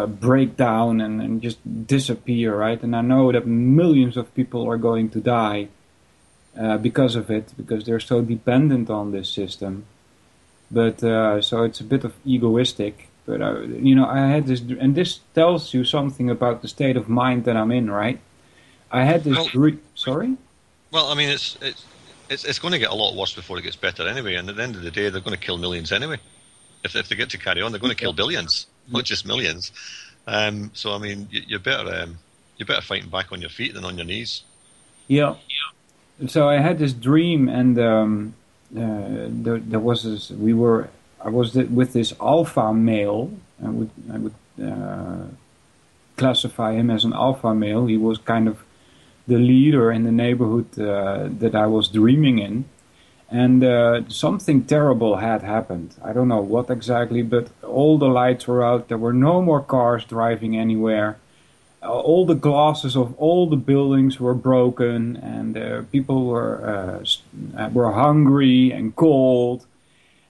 break down and just disappear, right? And I know that millions of people are going to die because of it, because they're so dependent on this system. But so it's a bit of egoistic. But you know, I had this, and this tells you something about the state of mind that I'm in, right? I had this. Sorry. Well, I mean, it's going to get a lot worse before it gets better anyway. And at the end of the day, they're going to kill millions anyway. If they get to carry on, they're going to kill billions, not just millions. So I mean, you're better fighting back on your feet than on your knees. Yeah. So I had this dream, and there was this. I was with this alpha male. I would classify him as an alpha male. He was kind of the leader in the neighborhood that I was dreaming in. And something terrible had happened. I don't know what exactly, but all the lights were out. There were no more cars driving anywhere. All the glasses of all the buildings were broken, and people were hungry and cold.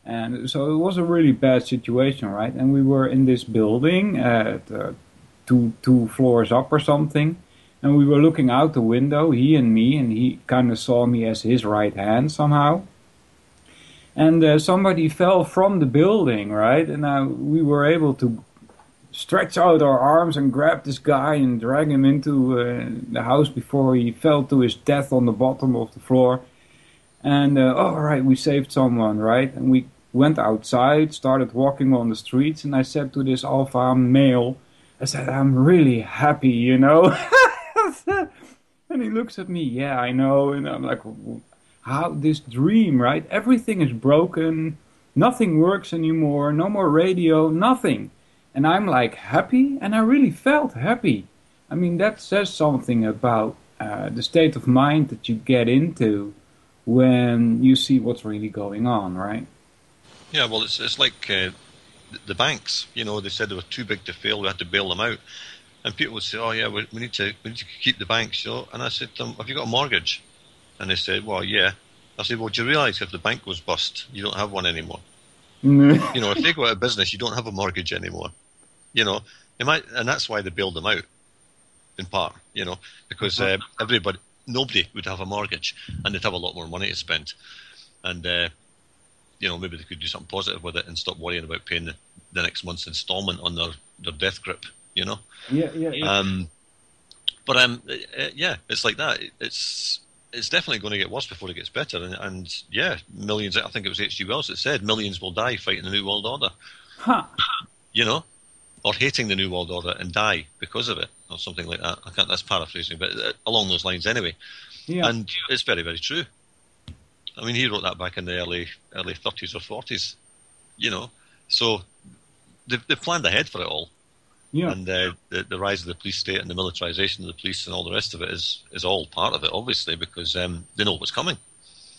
And so it was a really bad situation, right? And we were in this building at two floors up or something. And we were looking out the window, he and me, and he kind of saw me as his right hand somehow. And somebody fell from the building, right? And we were able to stretch out our arms and grab this guy and drag him into the house before he fell to his death on the bottom of the floor. And, all right, we saved someone, right? And we went outside, started walking on the streets, and I said to this alpha male, I said, I'm really happy, you know? And he looks at me, yeah, I know. And I'm like, how this dream, right? Everything is broken. Nothing works anymore. No more radio, nothing. And I'm like happy, and I really felt happy. I mean, that says something about the state of mind that you get into when you see what's really going on, right? Yeah, well, it's like the banks. You know, they said they were too big to fail. We had to bail them out. And people would say, "Oh yeah, we need to keep the banks." You know? And I said to them, "Have you got a mortgage?" And they said, "Well, yeah." I said, "Well, do you realise if the bank goes bust, you don't have one anymore? You know, if they go out of business, you don't have a mortgage anymore. You know, and that's why they bailed them out, in part. You know, because nobody would have a mortgage, and they'd have a lot more money to spend, and you know, maybe they could do something positive with it and stop worrying about paying the next month's instalment on their death grip. You know." Yeah. Yeah, it's like that. It's definitely going to get worse before it gets better. And yeah, millions. I think it was H.G. Wells that said millions will die fighting the New World Order. Huh. You know, or hating the New World Order and die because of it, or something like that. That's paraphrasing, but along those lines anyway. Yeah. And it's very, very true. I mean, he wrote that back in the early 30s or 40s. You know, so they've planned ahead for it all. Yeah. And the rise of the police state and the militarization of the police and all the rest of it is all part of it, obviously, because they know what's coming.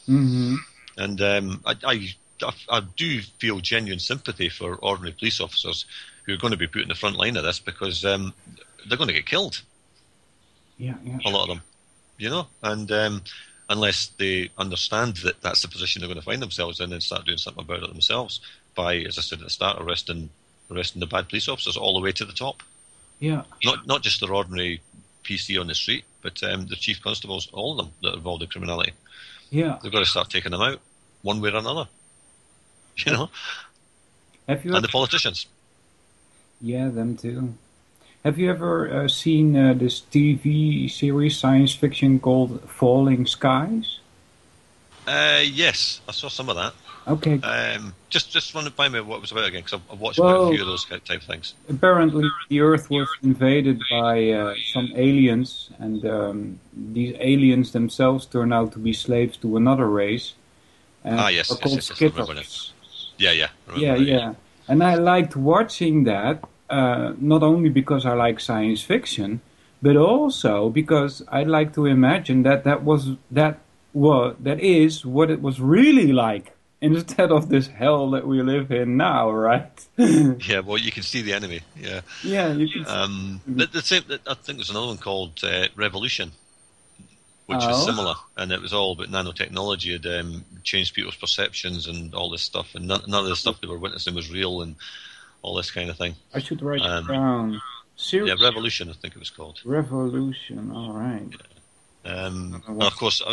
Mm-hmm. And I do feel genuine sympathy for ordinary police officers who are going to be put in the front line of this, because they're going to get killed. Yeah. A lot of them, you know, and unless they understand that that's the position they're going to find themselves in and start doing something about it themselves by, as I said at the start, arresting arresting the bad police officers all the way to the top. Yeah. Not just their ordinary PC on the street, but the chief constables, all of them that are involved in criminality. Yeah. They've got to start taking them out, one way or another. You know? Have you and the politicians. Yeah, them too. Have you ever seen this TV series, science fiction, called Falling Skies? Yes, I saw some of that. Okay. Just run it by me what it was about again, because I've watched quite a few of those type of things. Apparently, the Earth was invaded by some aliens, and these aliens themselves turned out to be slaves to another race. Yes, called yes, Skittles. Yeah. And I liked watching that, not only because I like science fiction, but also because I like to imagine that is what it was really like, instead of this hell that we live in now, right? Yeah, well, you can see the enemy. Yeah. Yeah, you can. The same. I think there's another one called Revolution, which is similar, and it was all about nanotechnology. It changed people's perceptions and all this stuff, and none of the stuff they were witnessing was real, and all this kind of thing. I should write it down. Yeah, Revolution, I think it was called. Revolution. All right. And of course,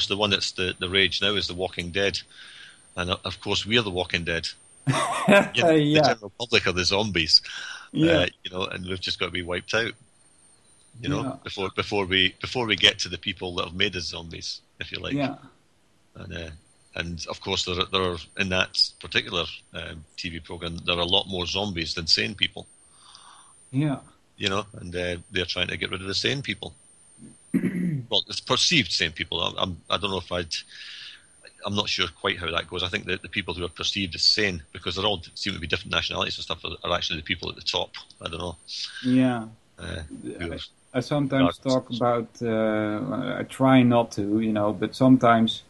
the one that's the rage now is The Walking Dead, and of course we're The Walking Dead. The general public are the zombies. Yeah. And we've just got to be wiped out. Before we get to the people that have made us zombies, if you like. Yeah. And of course there are in that particular TV program there are a lot more zombies than sane people. Yeah. And they're trying to get rid of the sane people. Well, it's perceived sane people. I don't know if I'm not sure quite how that goes. I think that the people who are perceived as sane, because they all seem to be different nationalities and stuff, are actually the people at the top. I don't know. Yeah. I sometimes talk about, I try not to, but sometimes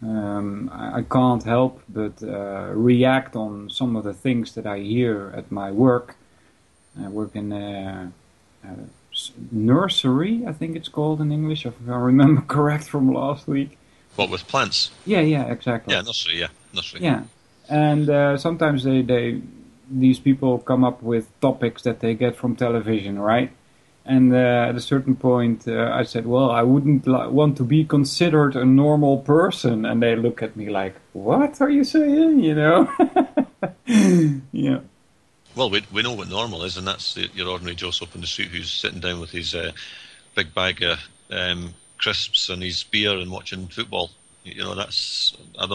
I can't help but react on some of the things that I hear at my work. I work in a nursery, I think it's called in English, if I remember correct from last week. What, with plants? Yeah, exactly. Yeah, nursery. Yeah, and sometimes these people come up with topics that they get from television, right? And at a certain point, I said, well, I wouldn't want to be considered a normal person. And they look at me like, what are you saying, Yeah. Well, we know what normal is, and that's your ordinary Joe Soap in the street who's sitting down with his big bag of crisps and his beer and watching football. That's I'm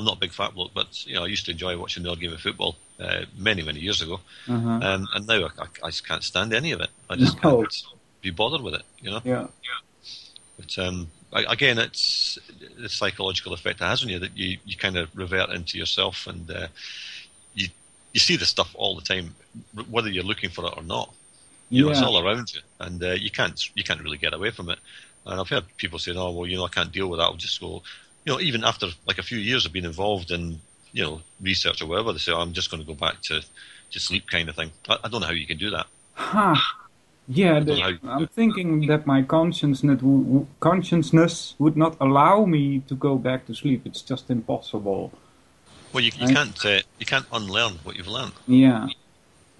not a big fat bloke, but I used to enjoy watching the odd game of football many years ago, and now I just can't stand any of it. I just can't be bothered with it. Yeah. But again, it's the psychological effect it has on you that you kind of revert into yourself, and you see this stuff all the time, whether you're looking for it or not. It's all around you, and you can't really get away from it. And I've heard people say, "Oh, well, I can't deal with that. I'll just go." Even after like a few years of being involved in research or whatever, they say, "I'm just going to go back to sleep," kind of thing. I don't know how you can do that. Yeah, I'm thinking that my consciousness would not allow me to go back to sleep. It's just impossible. Well, you can't unlearn what you've learned. Yeah,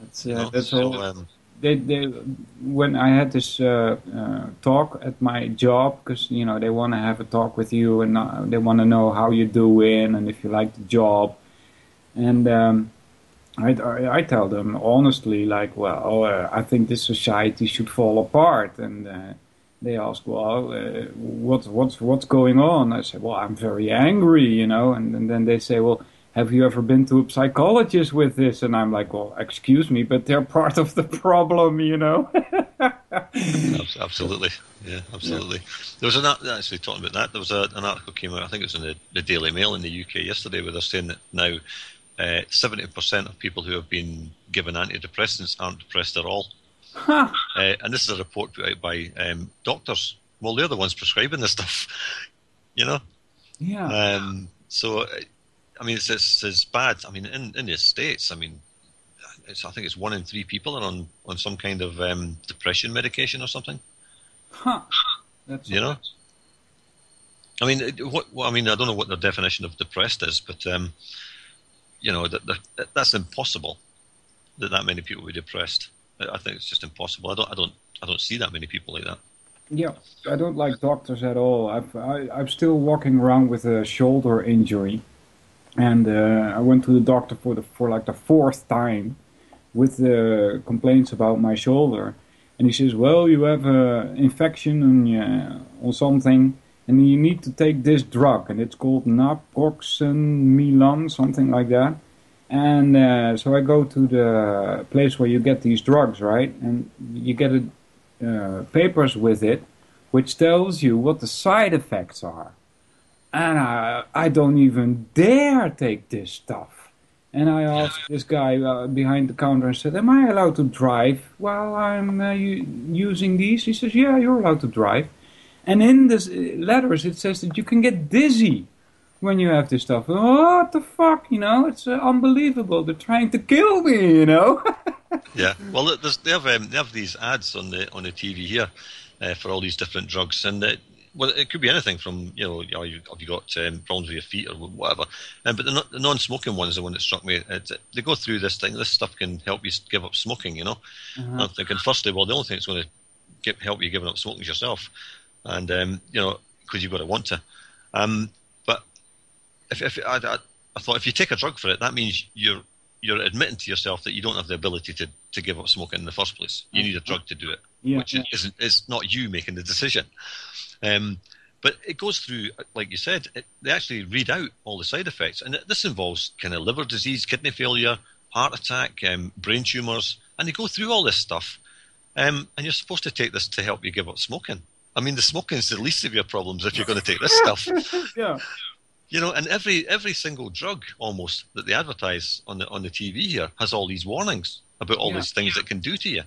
that's all. When I had this talk at my job, because they want to have a talk with you, and they want to know how you're doing and if you like the job, and I tell them honestly, like, well, I think this society should fall apart, and they ask, well, what's going on? I say, well, I'm very angry, and then they say, well, have you ever been to a psychologist with this? And I'm like, well, excuse me, but they're part of the problem, Absolutely. Yeah, absolutely. Yeah. There was actually talking about that. There was an article came out, I think it was in the Daily Mail in the UK yesterday, where they're saying that now 70% of people who have been given antidepressants aren't depressed at all. Huh. And this is a report put out by doctors. Well, they're the ones prescribing this stuff, Yeah. So, I mean, it's bad. I mean, in the States, I mean, I think it's 1 in 3 people are on some kind of depression medication or something. Huh. That's I mean, I don't know what their definition of depressed is, but that's impossible. that many people would be depressed. I think it's just impossible. I don't see that many people like that. Yeah, I don't like doctors at all. I'm still walking around with a shoulder injury, and I went to the doctor for like the fourth time with complaints about my shoulder, and he says, "Well, you have an infection on something, and you need to take this drug, and it's called naproxen, something like that." And so I go to the place where you get these drugs, right? And you get papers with it, which tells you what the side effects are. And I don't even dare take this stuff. And I asked this guy behind the counter and said, "Am I allowed to drive while I'm using these?" He says, "Yeah, you're allowed to drive." And in the letters it says that you can get dizzy when you have this stuff. What the fuck, It's unbelievable. They're trying to kill me, Yeah. Well, they have these ads on the TV here for all these different drugs, and well, it could be anything from have you got problems with your feet or whatever. But the non-smoking one is the one that struck me. They go through this thing. This stuff can help you give up smoking. Uh-huh. I'm thinking, firstly, well, the only thing that's going to help you giving up smoking is yourself, and because you've got to want to. But I thought if you take a drug for it, that means you're admitting to yourself that you don't have the ability to give up smoking in the first place. You need a drug to do it, which is not you making the decision. But it goes through, like you said, they actually read out all the side effects. And this involves kind of liver disease, kidney failure, heart attack, brain tumours. And they go through all this stuff. And you're supposed to take this to help you give up smoking. I mean, the smoking is the least of your problems if you're going to take this stuff. Yeah. And every single drug almost that they advertise on the TV here has all these warnings about all these things it can do to you.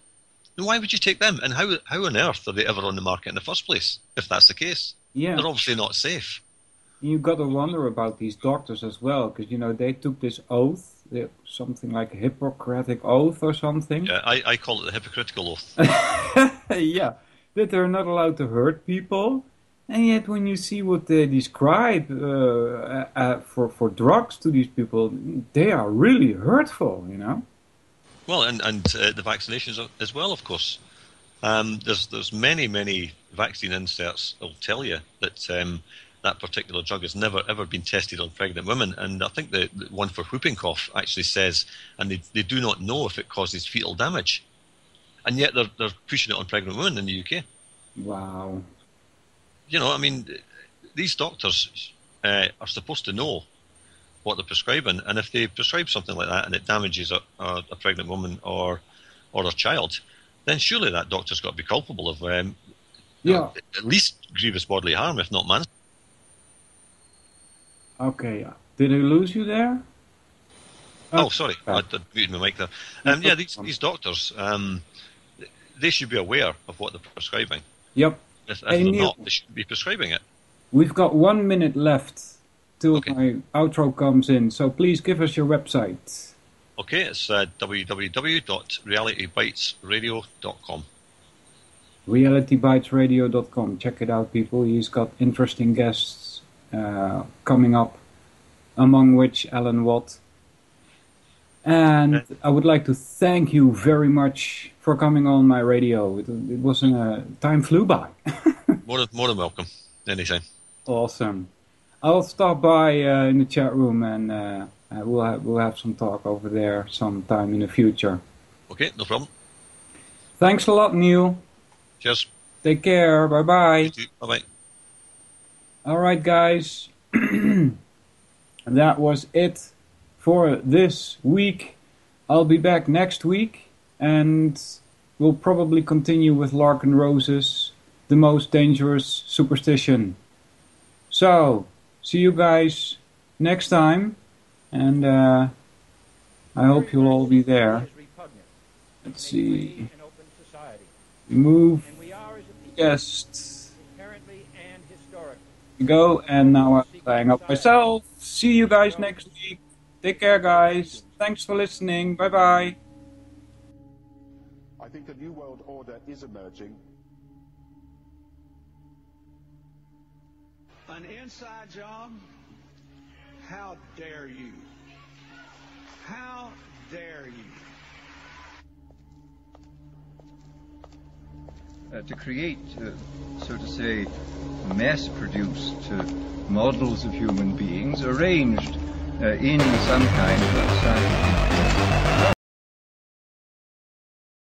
And why would you take them? And how on earth are they ever on the market in the first place, if that's the case? Yeah. They're obviously not safe. You've got to wonder about these doctors as well, because, they took this oath, something like a Hippocratic oath or something. Yeah, I call it the hypocritical oath. Yeah, that they're not allowed to hurt people. And yet when you see what they describe for drugs to these people, they are really hurtful, Well, and the vaccinations as well, of course. There's many vaccine inserts that will tell you that that particular drug has never ever been tested on pregnant women, and I think the one for whooping cough actually says, and they do not know if it causes fetal damage, and yet they're pushing it on pregnant women in the UK. Wow. I mean, these doctors are supposed to know what they're prescribing, and if they prescribe something like that and it damages a pregnant woman or a child, then surely that doctor's got to be culpable of at least grievous bodily harm, if not manslaughter. Okay, did I lose you there? Oh, sorry, I muted my mic there. These doctors, they should be aware of what they're prescribing. Yep. If they're not, they shouldn't be prescribing it. We've got 1 minute left till my outro comes in, so please give us your website. Okay, it's www.realitybytesradio.com. RealityBytesRadio.com. Check it out, people. He's got interesting guests coming up, among which Alan Watt. And I would like to thank you very much for coming on my radio. It was time flew by. More than welcome. Anytime. Awesome. I'll stop by in the chat room and we'll have some talk over there sometime in the future. Okay, no problem. Thanks a lot, Neil. Cheers. Take care. Bye-bye. You too. Bye-bye. All right, guys. That was it for this week. I'll be back next week, and we'll probably continue with Lark and Roses, the most dangerous superstition. So, see you guys next time, and I hope you'll all be there. Let's see. Move guests. Go, and now I'm playing up myself. See you guys next week. Take care, guys. Thanks for listening. Bye-bye. I think a new world order is emerging. An inside job? How dare you? How dare you? to create, so to say, mass-produced models of human beings arranged in some kind of scientific